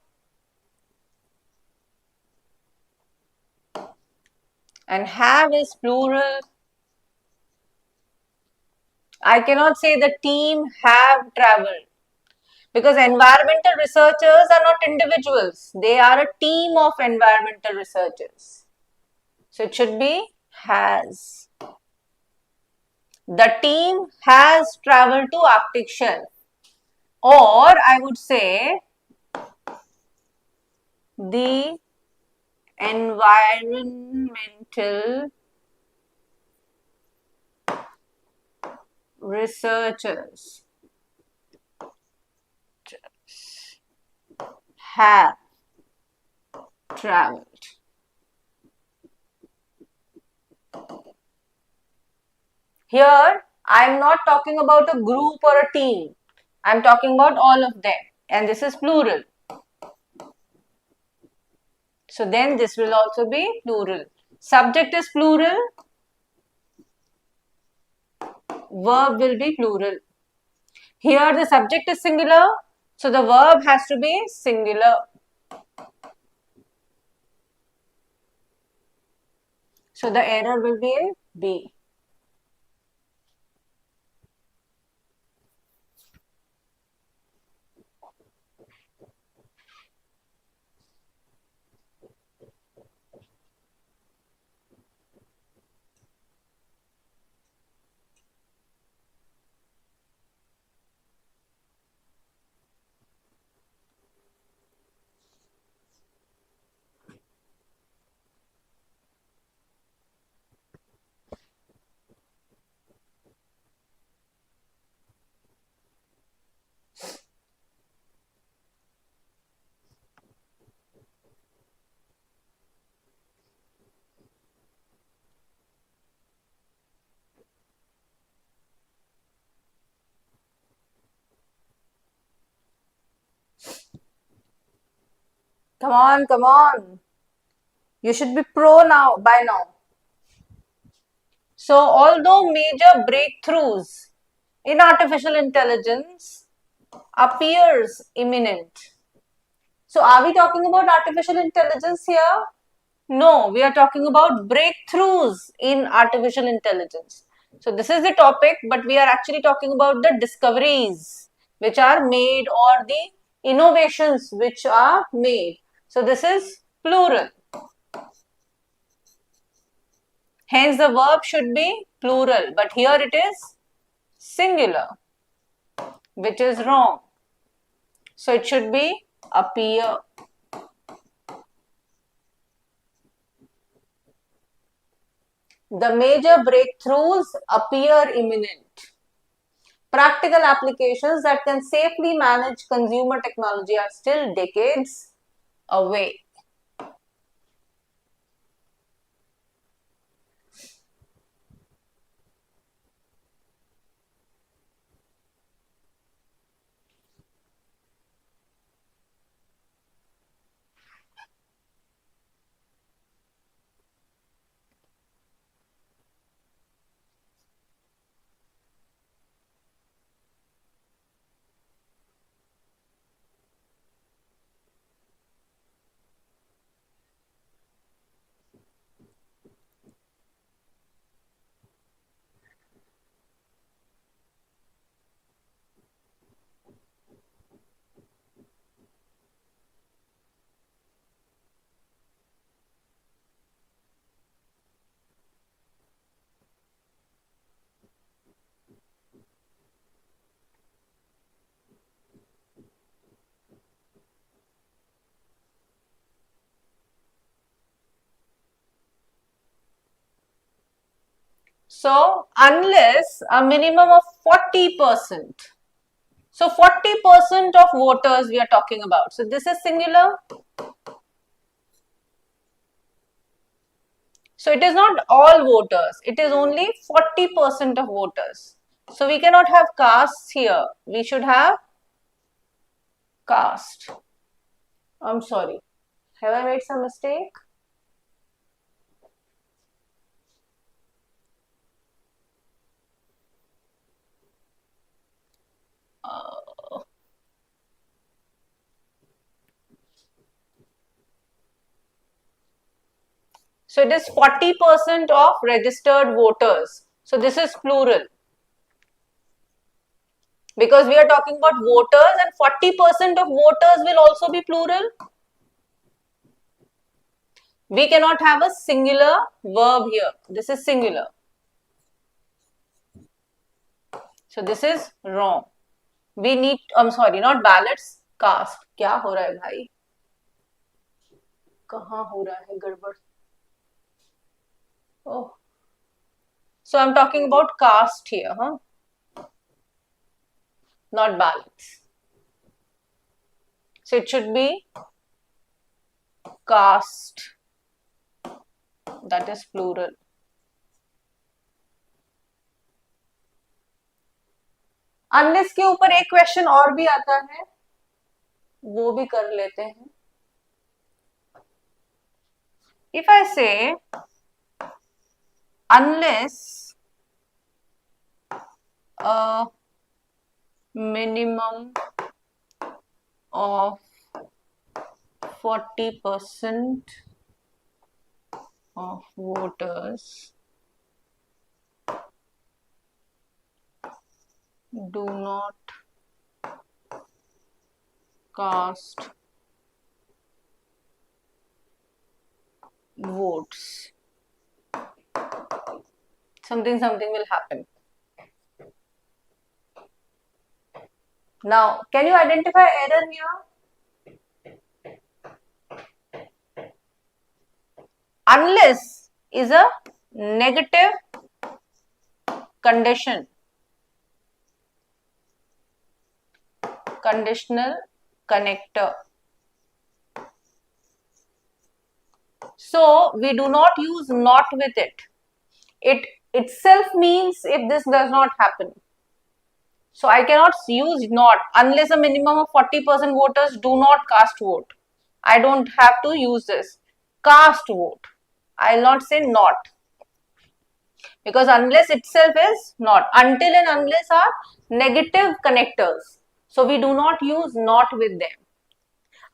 And have is plural. I cannot say the team have traveled because environmental researchers are not individuals. They are a team of environmental researchers. So it should be has. The team has traveled to Arctic shelf. Or I would say the environmental researchers have traveled. Here, I am not talking about a group or a team. I am talking about all of them. And this is plural. So then this will also be plural. Subject is plural. Verb will be plural. Here the subject is singular. So the verb has to be singular. So the error will be in B. Come on, come on. You should be pro now, by now. So, although major breakthroughs in artificial intelligence appears imminent. So, are we talking about artificial intelligence here? No, we are talking about breakthroughs in artificial intelligence. So, this is the topic, but we are actually talking about the discoveries which are made or the innovations which are made. So, this is plural. Hence, the verb should be plural, but here it is singular, which is wrong. So, it should be appear. The major breakthroughs appear imminent. Practical applications that can safely manage consumer technology are still decades away. So, unless a minimum of 40%. So, 40% of voters we are talking about. So, this is singular. So, it is not all voters. It is only 40% of voters. So, we cannot have castes here. We should have caste. I'm sorry. Have I made some mistake? So it is 40% of registered voters. So this is plural. Because we are talking about voters and 40% of voters will also be plural. We cannot have a singular verb here. This is singular. So this is wrong. We need, I'm sorry, not ballots, cast. क्या हो रहा है भाई? कहाँ हो रहा है गड़बड़? Oh. So I'm talking about caste here, huh? Not ballots. So it should be caste. That is plural. Unless के ऊपर एक क्वेश्चन और भी आता है, वो भी कर लेते हैं. If I say unless a minimum of 40% of voters do not cast votes, something will happen. Now, can you identify error here? Unless is a negative condition. Conditional connector. So, we do not use not with it. It itself means if this does not happen. So, I cannot use not unless a minimum of 40% voters do not cast vote. I don't have to use this. Cast vote. I will not say not. Because unless itself is not. Until and unless are negative connectors. So, we do not use not with them.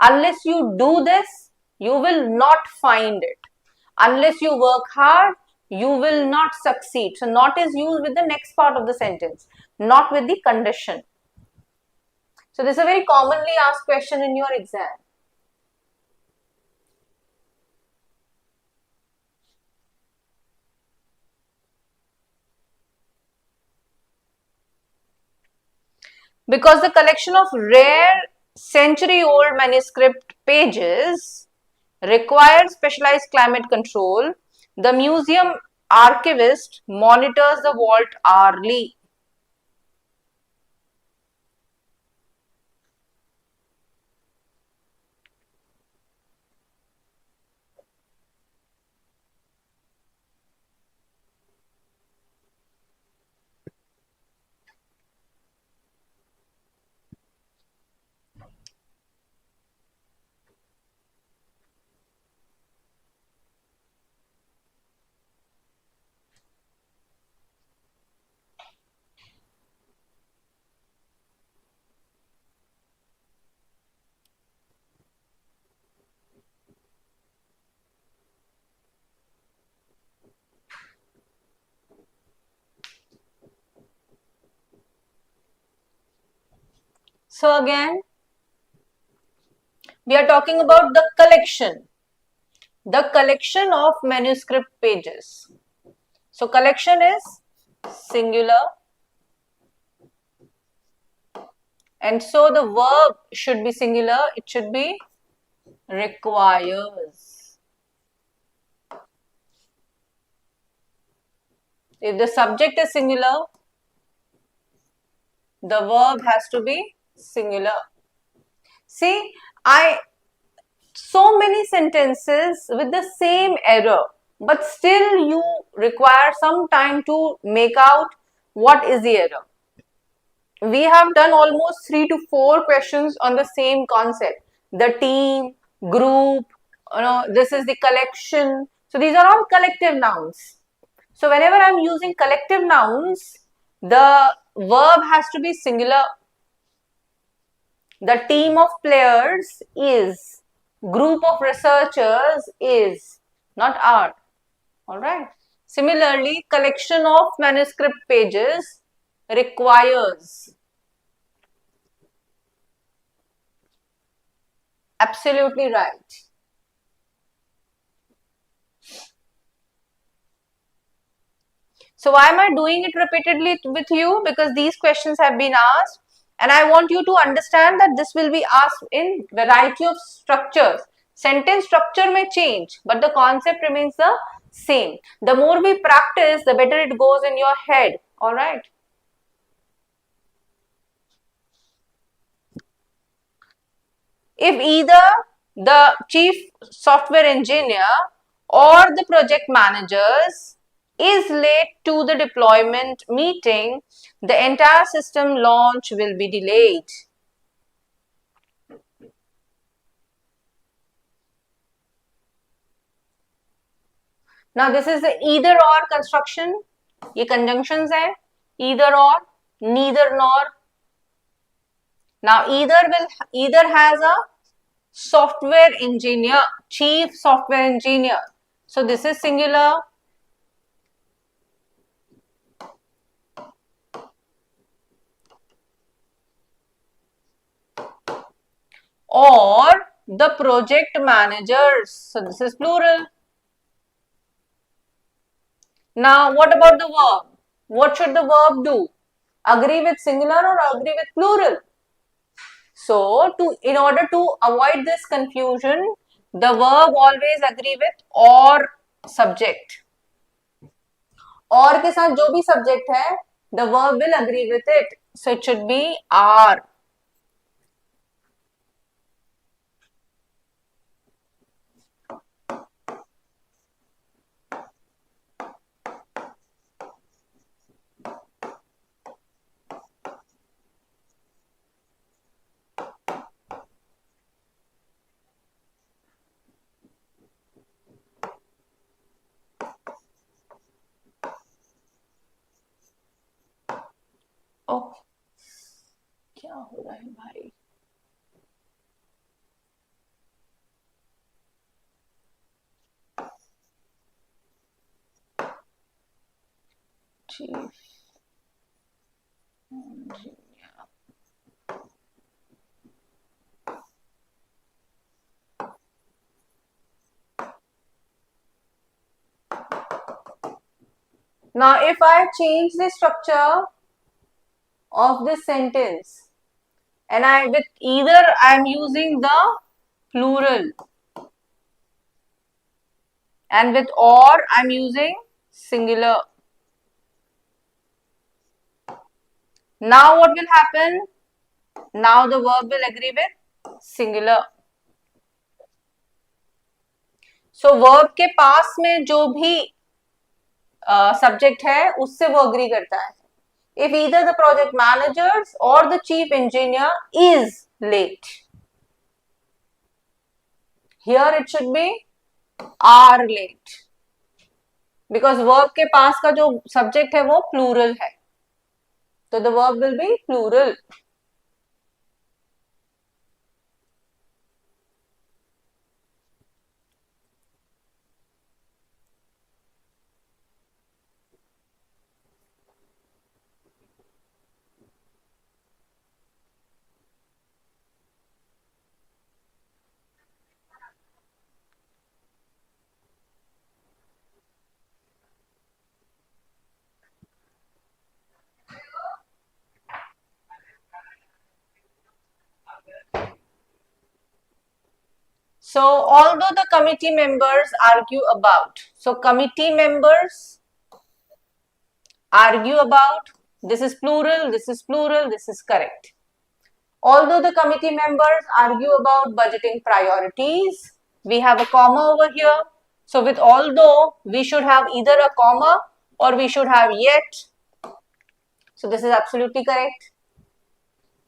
Unless you do this, you will not find it. Unless you work hard, you will not succeed. So, not is used with the next part of the sentence, not with the condition. So, this is a very commonly asked question in your exam. Because the collection of rare century-old manuscript pages requires specialized climate control, the museum archivist monitors the vault hourly. So again, we are talking about the collection of manuscript pages. So collection is singular, and so the verb should be singular. It should be requires. If the subject is singular, the verb has to be singular. See, so many sentences with the same error, but still you require some time to make out what is the error. We have done almost 3 to 4 questions on the same concept. the team, group, this is the collection. So these are all collective nouns. So whenever I'm using collective nouns, the verb has to be singular. The team of players is, group of researchers is, not are. Alright. Similarly, collection of manuscript pages requires. Absolutely right. So why am I doing it repeatedly with you? Because these questions have been asked and I want you to understand that this will be asked in variety of structures. Sentence structure may change, but the concept remains the same. The more we practice, the better it goes in your head. Alright. If either the chief software engineer or the project managers is late to the deployment meeting, the entire system launch will be delayed. Now this is the either or construction. ये conjunctions है, either or, neither nor. Now either has a software engineer, chief software engineer. So this is singular. Or the project managers. So this is plural. Now what about the verb? What should the verb do? Agree with singular or agree with plural? So in order to avoid this confusion, the verb always agree with or subject. Or के साथ जो भी subject है, the verb will agree with it. So it should be are. ओह क्या हो रहा है भाई chief Now if I change the structure of this sentence and with either I am using the plural and with or I am using singular. Now what will happen? Now the verb will agree with singular. So verb के पास में जो भी subject है उससे वो agree करता है. If either the project managers or the chief engineer is late. Here it should be are late. Because verb के पास का जो subject है वो plural है. So the verb will be plural. So although the committee members argue about, so committee members argue about, this is plural, this is plural, this is correct. Although the committee members argue about budgeting priorities, we have a comma over here. So with although, we should have either a comma or we should have yet. So this is absolutely correct.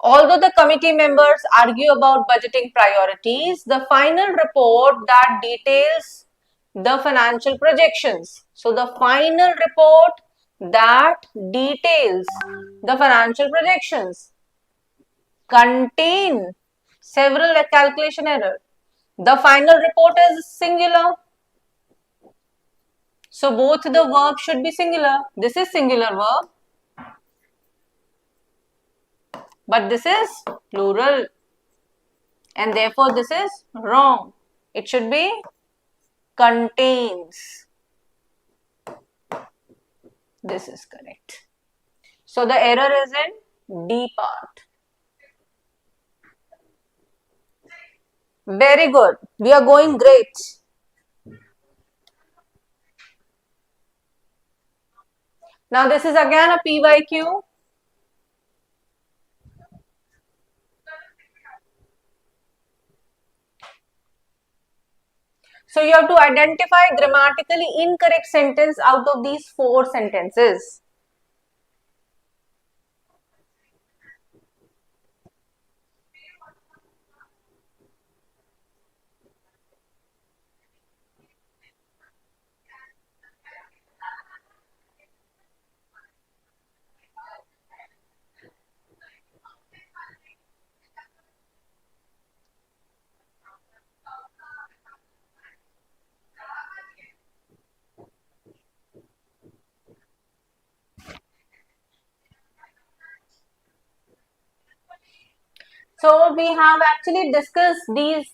Although the committee members argue about budgeting priorities, the final report that details the financial projections. So the final report that details the financial projections contain several calculation errors. The final report is singular. So both the verb should be singular. This is singular verb, but this is plural, and therefore this is wrong. It should be contains. This is correct. So the error is in D part. Very good. We are going great. Now this is again a PYQ. So you have to identify grammatically incorrect sentence out of these 4 sentences. So we have actually discussed these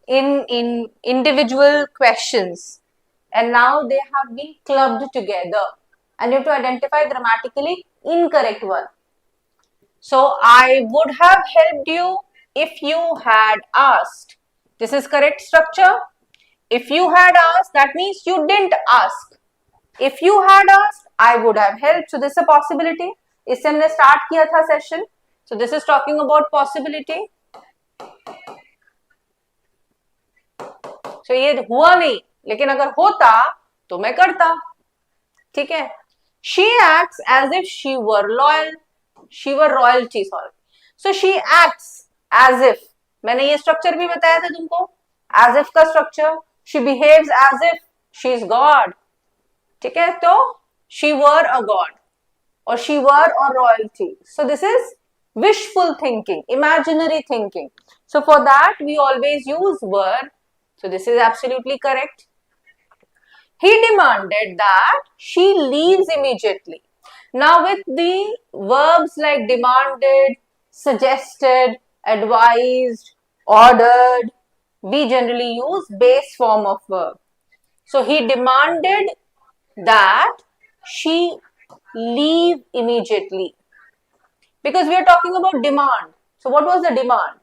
in individual questions, and now they have been clubbed together, and you have to identify grammatically incorrect one. So I would have helped you if you had asked. This is correct structure. If you had asked, that means you didn't ask. If you had asked, I would have helped. So this is a possibility. इससे हमने start किया था session. So this is talking about possibility. So ये हुआ नहीं, लेकिन अगर होता तो मैं करता. ठीक है. She acts as if she were loyal. She were royalty, sorry. So she acts as if. मैंने ये structure भी बताया था तुमको. As if का structure. She behaves as if she is God. ठीक है. तो she were a god or she were a royalty. So this is wishful thinking, imaginary thinking. So for that we always use were. So this is absolutely correct. He demanded that she leaves immediately. Now with the verbs like demanded, suggested, advised, ordered, we generally use base form of verb. So he demanded that she leave immediately. Because we are talking about demand. So what was the demand?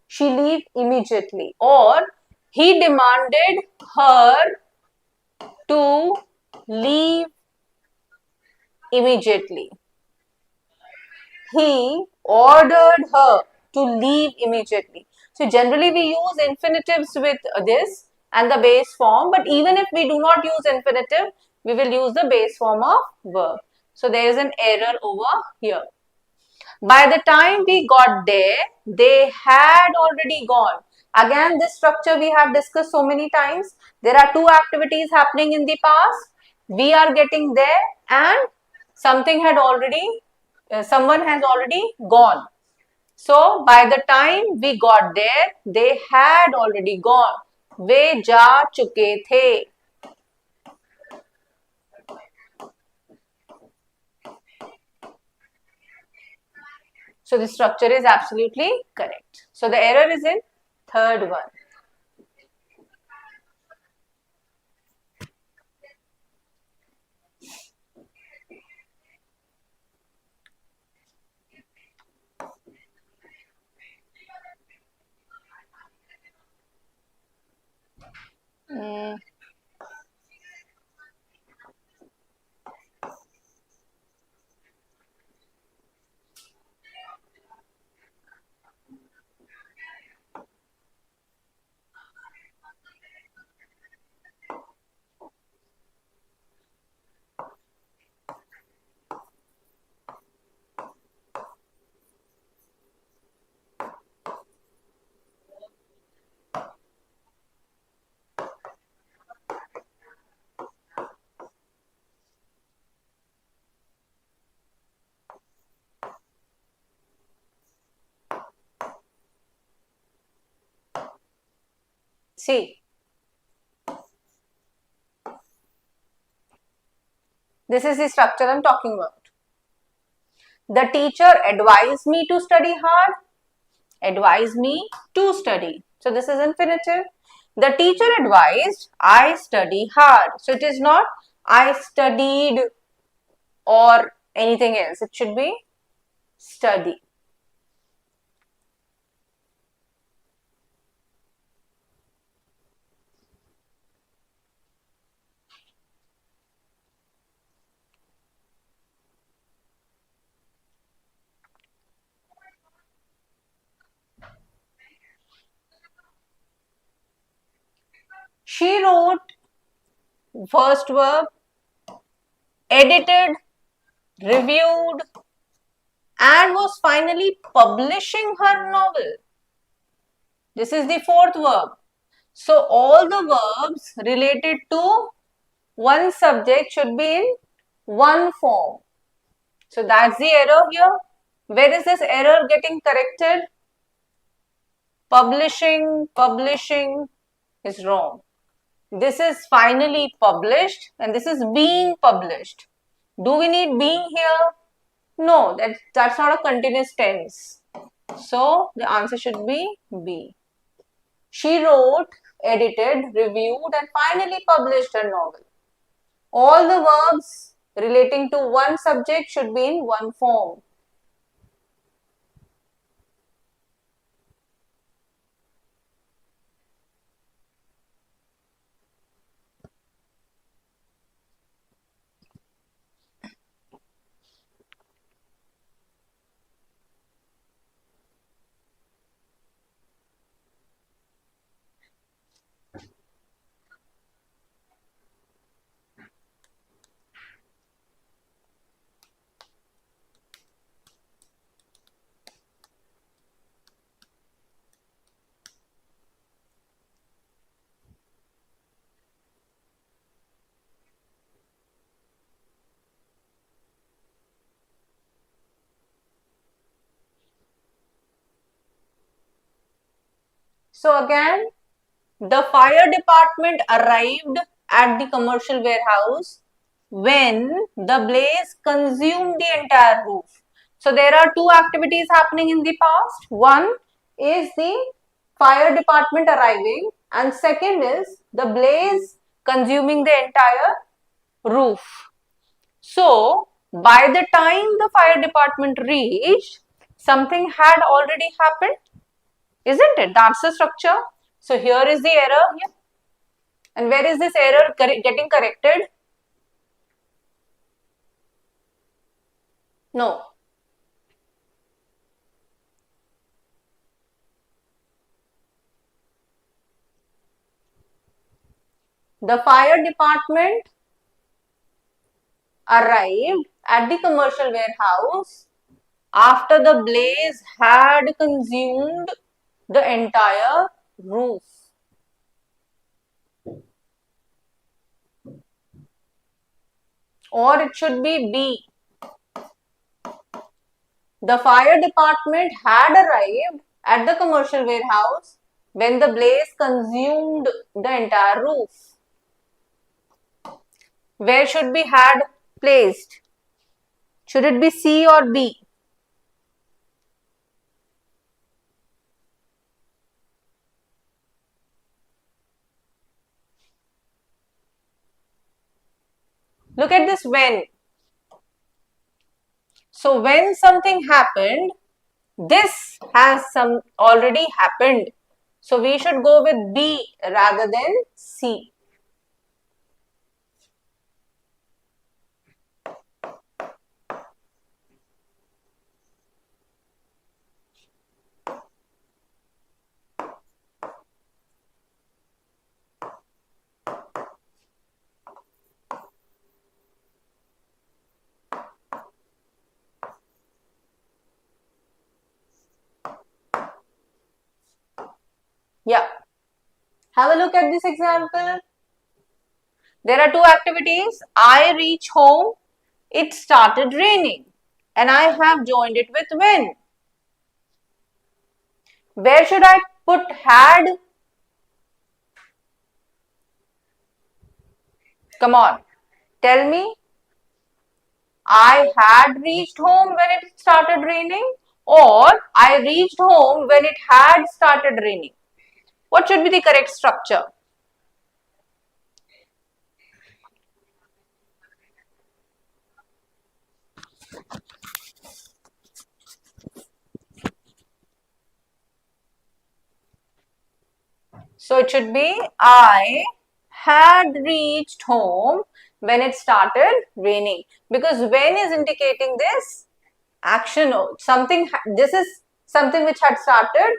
She leave immediately. Or he demanded her to leave immediately. He ordered her to leave immediately. So generally we use infinitives with this and the base form, but even if we do not use infinitive, we will use the base form of verb. So there is an error over here. By the time we got there, they had already gone. Again, this structure we have discussed so many times. There are 2 activities happening in the past. We are getting there and something had already, someone has already gone. So, by the time we got there, they had already gone. वे जा चुके थे. So the structure is absolutely correct. So the error is in third one. See, this is the structure I'm talking about. The teacher advised me to study hard. Advised me to study. So this is infinitive. The teacher advised I study hard. So it is not I studied or anything else. It should be study. She wrote, first verb, edited, reviewed, and was finally publishing her novel. This is the fourth verb. So all the verbs related to one subject should be in one form. So that's the error here. Where is this error getting corrected? Publishing, publishing is wrong. This is finally published and this is being published. Do we need being here? No, that's not a continuous tense. So the answer should be B. She wrote, edited, reviewed and finally published her novel. All the verbs relating to one subject should be in one form. So again, the fire department arrived at the commercial warehouse when the blaze consumed the entire roof. So there are two activities happening in the past. One is the fire department arriving and second is the blaze consuming the entire roof. So by the time the fire department reached, something had already happened, isn't it? That's the structure. So here is the error here. And where is this error getting corrected? No. The fire department arrived at the commercial warehouse after the blaze had consumed the entire roof. Or it should be B. The fire department had arrived at the commercial warehouse when the blaze consumed the entire roof. Where should be had placed? Should it be C or B? Look at this when. So when something happened, this has already happened. So we should go with B rather than C. Yeah. Have a look at this example. There are two activities. I reach home. It started raining. And I have joined it with when. Where should I put had? Come on, tell me. I had reached home when it started raining, or I reached home when it had started raining. What should be the correct structure? So it should be I had reached home when it started raining, because when is indicating this action. Something, this is something which had started,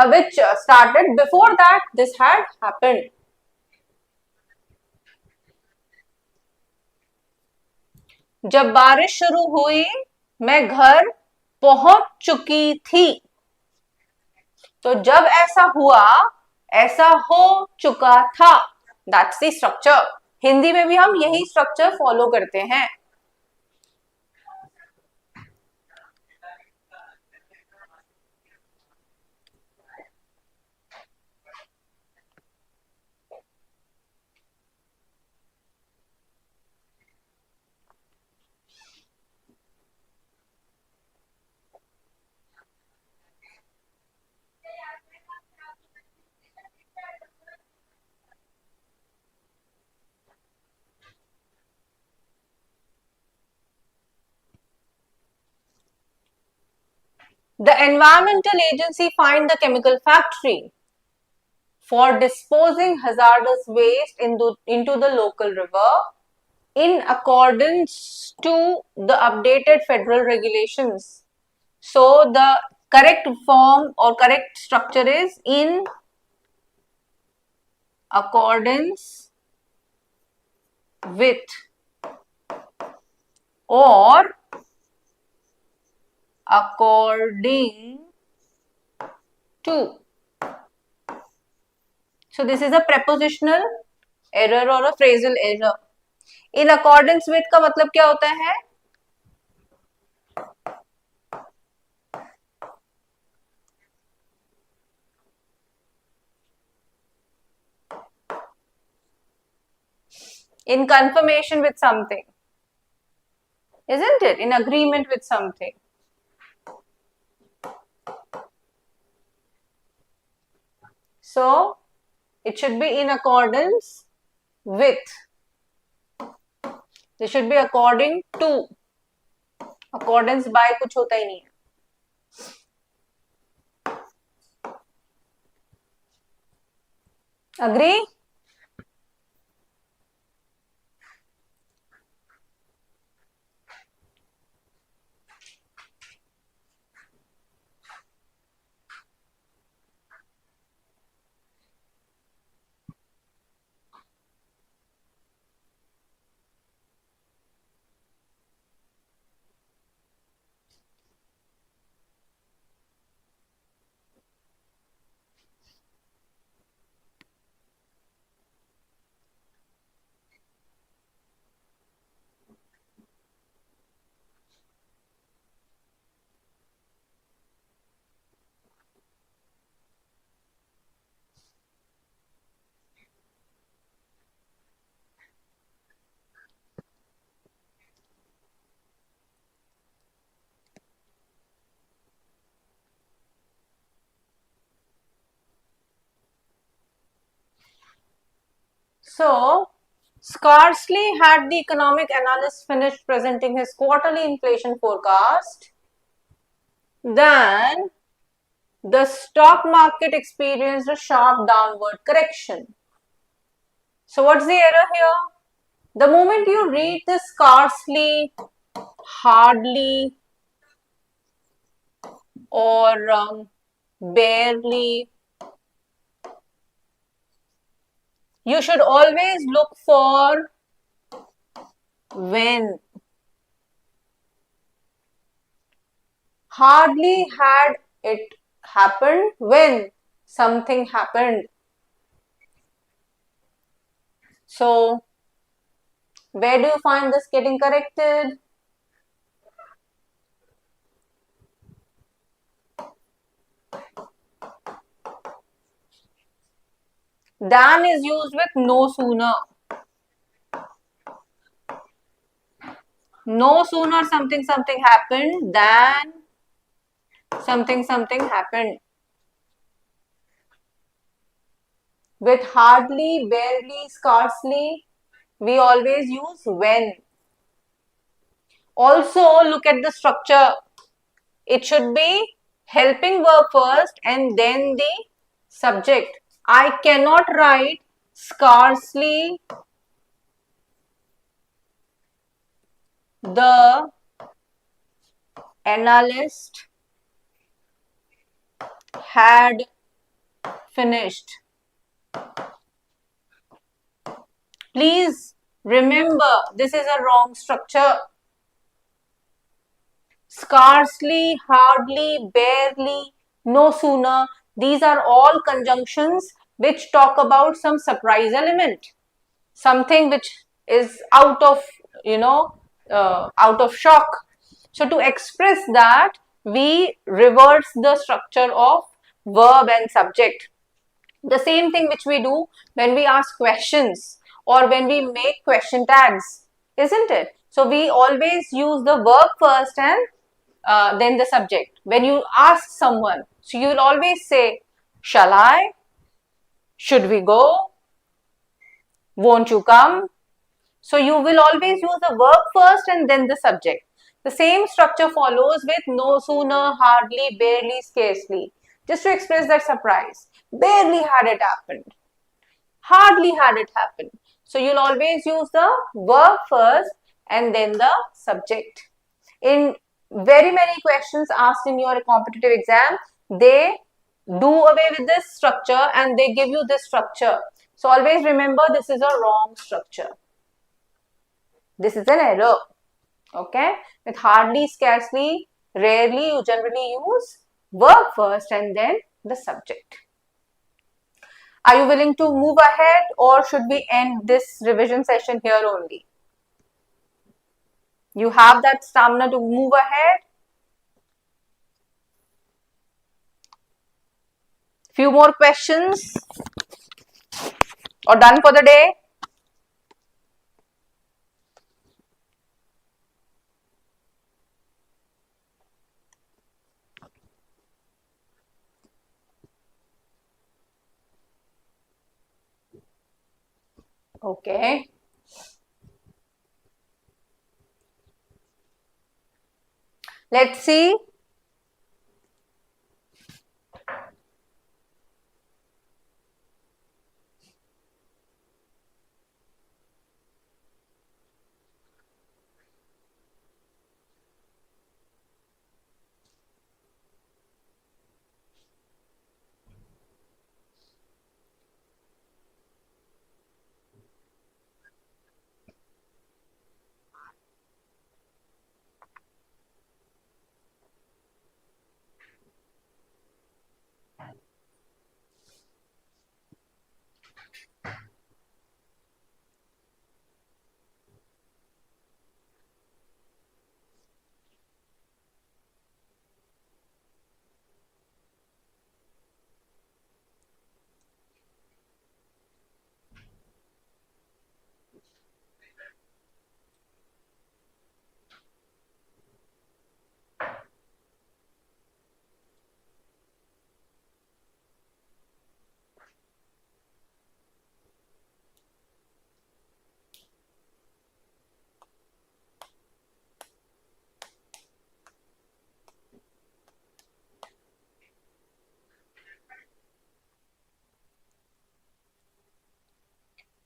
which started before that this had happened. जब बारिश शुरू हुई मैं घर पहुंच चुकी थी. तो जब ऐसा हुआ ऐसा हो चुका था. That's the structure. हिंदी में भी हम यही स्ट्रक्चर फॉलो करते हैं. The environmental agency fined the chemical factory for disposing hazardous waste into the local river in accordance to the updated federal regulations. So the correct form or correct structure is in accordance with or according to. So this is a prepositional error or a phrasal error. In accordance with का मतलब क्या होता है? In confirmation with something, isn't it? In agreement with something. So it should be in accordance with. This should be according to. Accordance by कुछ होता ही नहीं है. Agree? So, scarcely had the economic analyst finished presenting his quarterly inflation forecast than the stock market experienced a sharp downward correction. So, what's the error here? The moment you read this scarcely, hardly, or barely, you should always look for when. Hardly had it happened when something happened. So, where do you find this getting corrected? Than is used with no sooner. No sooner something something happened than something something happened. With hardly, barely, scarcely, we always use when. Also, look at the structure. It should be helping verb first and then the subject. I cannot write scarcely the analyst had finished. Please remember, this is a wrong structure. Scarcely, hardly, barely, no sooner. These are all conjunctions which talk about some surprise element, something which is out of, out of shock. So to express that, we reverse the structure of verb and subject. The same thing which we do when we ask questions or when we make question tags, isn't it? So we always use the verb first and then the subject. When you ask someone, so you will always say, shall I? Should we go? Won't you come? So you will always use the verb first and then the subject. The same structure follows with no sooner, hardly, barely, scarcely. Just to express that surprise. Barely had it happened. Hardly had it happened. So you'll always use the verb first and then the subject. In very many questions asked in your competitive exam, they do away with this structure and they give you this structure. So always remember, this is a wrong structure. This is an error. Okay? With hardly, scarcely, rarely, you generally use verb first and then the subject. Are you willing to move ahead or should we end this revision session here only? You have that stamina to move ahead? Few more questions or done for the day? Okay. Let's see.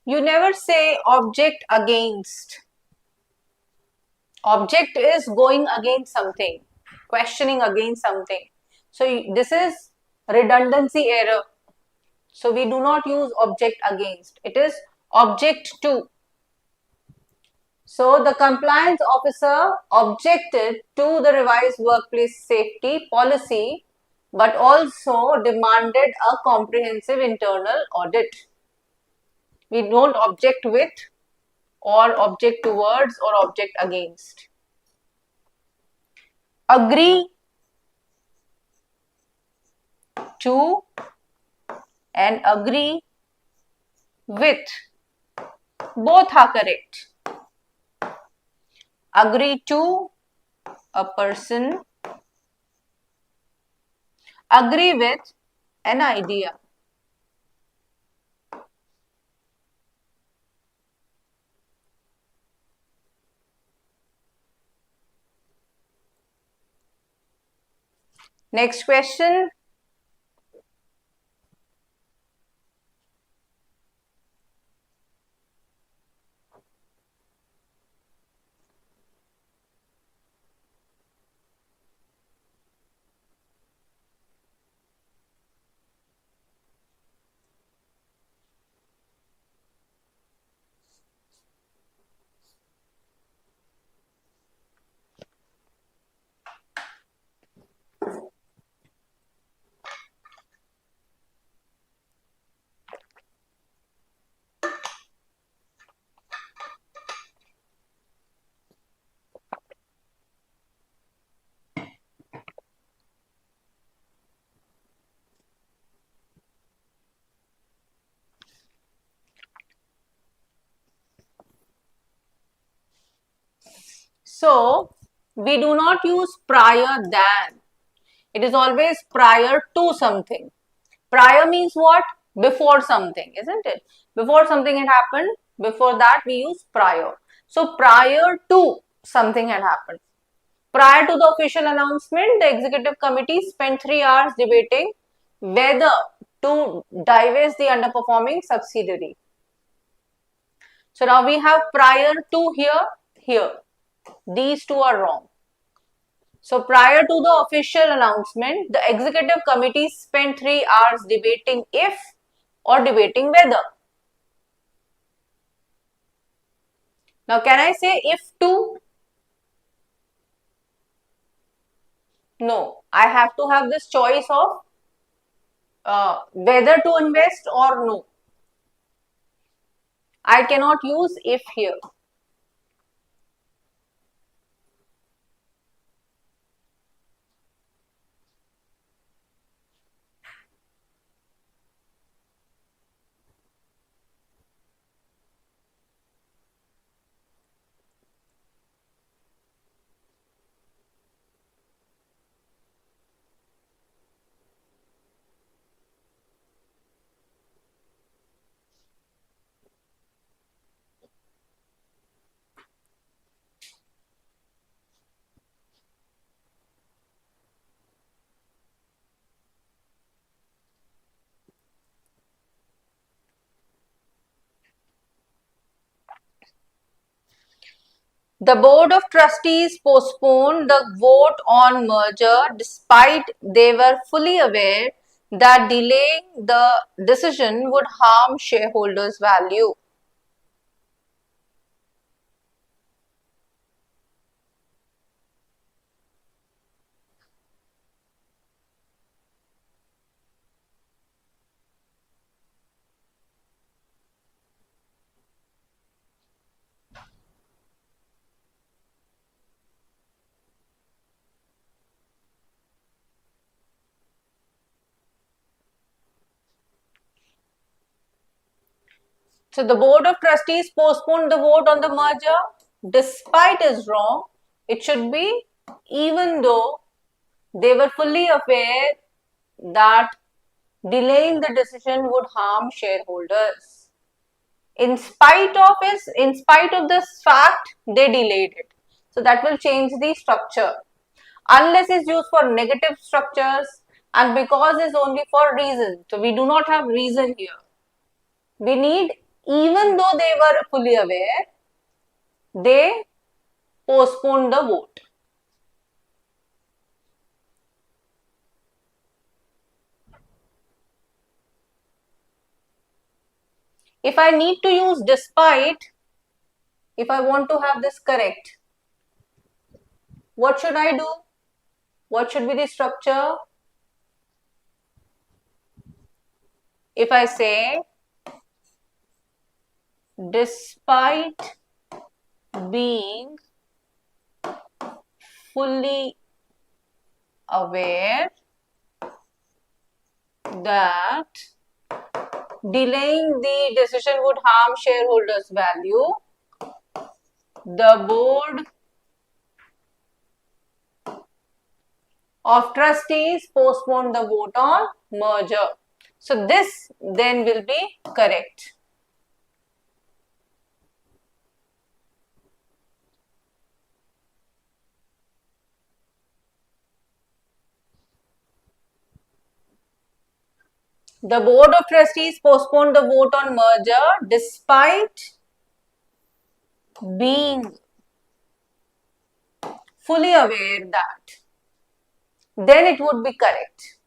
You never say object against. Object is going against something, questioning against something. So this is redundancy error. So we do not use object against. It is object to. So the compliance officer objected to the revised workplace safety policy, but also demanded a comprehensive internal audit. We don't object with or object towards or object against. Agree to and agree with, both are correct. Agree to, a person. Agree with an idea. Next question. So, we do not use prior than. It is always prior to something. Prior means what? Before something, isn't it? Before something had happened, before that we use prior. So, prior to something had happened. Prior to the official announcement, the executive committee spent 3 hours debating whether to divest the underperforming subsidiary. So now we have prior to here, here. These two are wrong. So prior to the official announcement, the executive committee spent 3 hours debating if or debating whether. Now can I say if to? No, I have to have this choice of whether to invest or no. I cannot use if here. The Board of Trustees postponed the vote on merger despite they were fully aware that delaying the decision would harm shareholders' value. So the Board of Trustees postponed the vote on the merger despite is wrong. It should be even though they were fully aware that delaying the decision would harm shareholders. In spite of this fact, they delayed it. So that will change the structure. Unless is used for negative structures and because is only for reason. So we do not have reason here. We need even though they were fully aware, they postponed the vote. If I need to use despite, if I want to have this correct, what should I do? What should be the structure? If I say despite being fully aware that delaying the decision would harm shareholders' value, the board of trustees postponed the vote on merger. So this then will be correct. The board of trustees postponed the vote on merger despite being fully aware that, then it would be correct.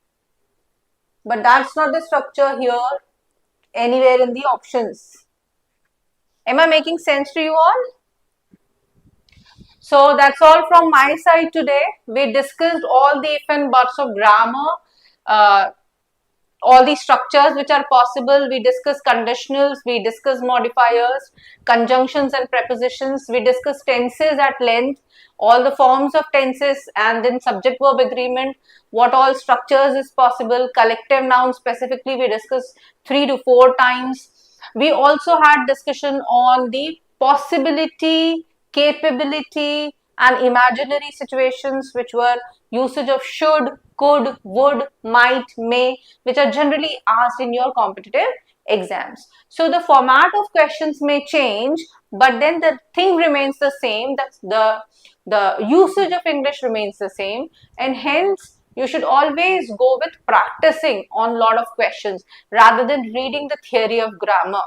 But that's not the structure here anywhere in the options. Am I making sense to you all? So that's all from my side today. We discussed all the if and buts of grammar, all the structures which are possible. We discussed conditionals, we discussed modifiers, conjunctions and prepositions. We discussed tenses at length, all the forms of tenses, and then subject-verb agreement, what all structures is possible. Collective nouns specifically we discussed 3 to 4 times. We also had discussion on the possibility, capability, and imaginary situations, which were usage of should, could, would, might, may, which are generally asked in your competitive exams. So the format of questions may change, but then the thing remains the same. That's the usage of English remains the same, and hence you should always go with practicing on a lot of questions rather than reading the theory of grammar.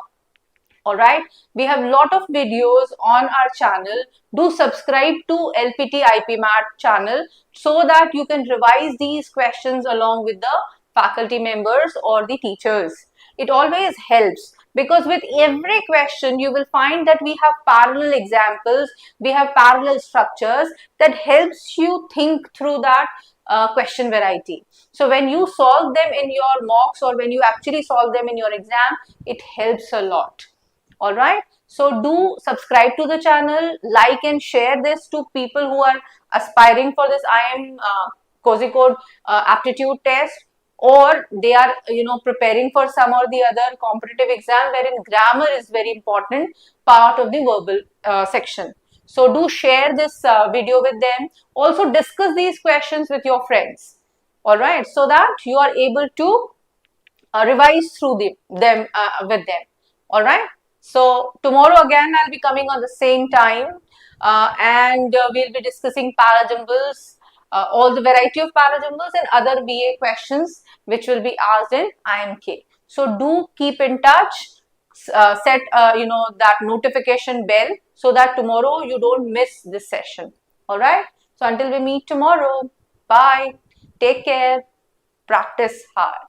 Alright, we have lot of videos on our channel. Do subscribe to LPT IPMAT channel so that you can revise these questions along with the faculty members or the teachers. It always helps because with every question you will find that we have parallel examples, we have parallel structures that helps you think through that question variety. So when you solve them in your mocks or when you actually solve them in your exam, it helps a lot. Alright, so do subscribe to the channel, like and share this to people who are aspiring for this IIM Kozhikode aptitude test, or they are preparing for some or the other competitive exam wherein grammar is very important part of the verbal section. So do share this video with them. Also discuss these questions with your friends. Alright, so that you are able to revise through them with them. Alright. So tomorrow again I'll be coming on the same time and we'll be discussing parajumbles, all the variety of parajumbles and other VA questions which will be asked in IIMK. So do keep in touch, set that notification bell so that tomorrow you don't miss this session. Alright. So until we meet tomorrow, bye, take care, practice hard.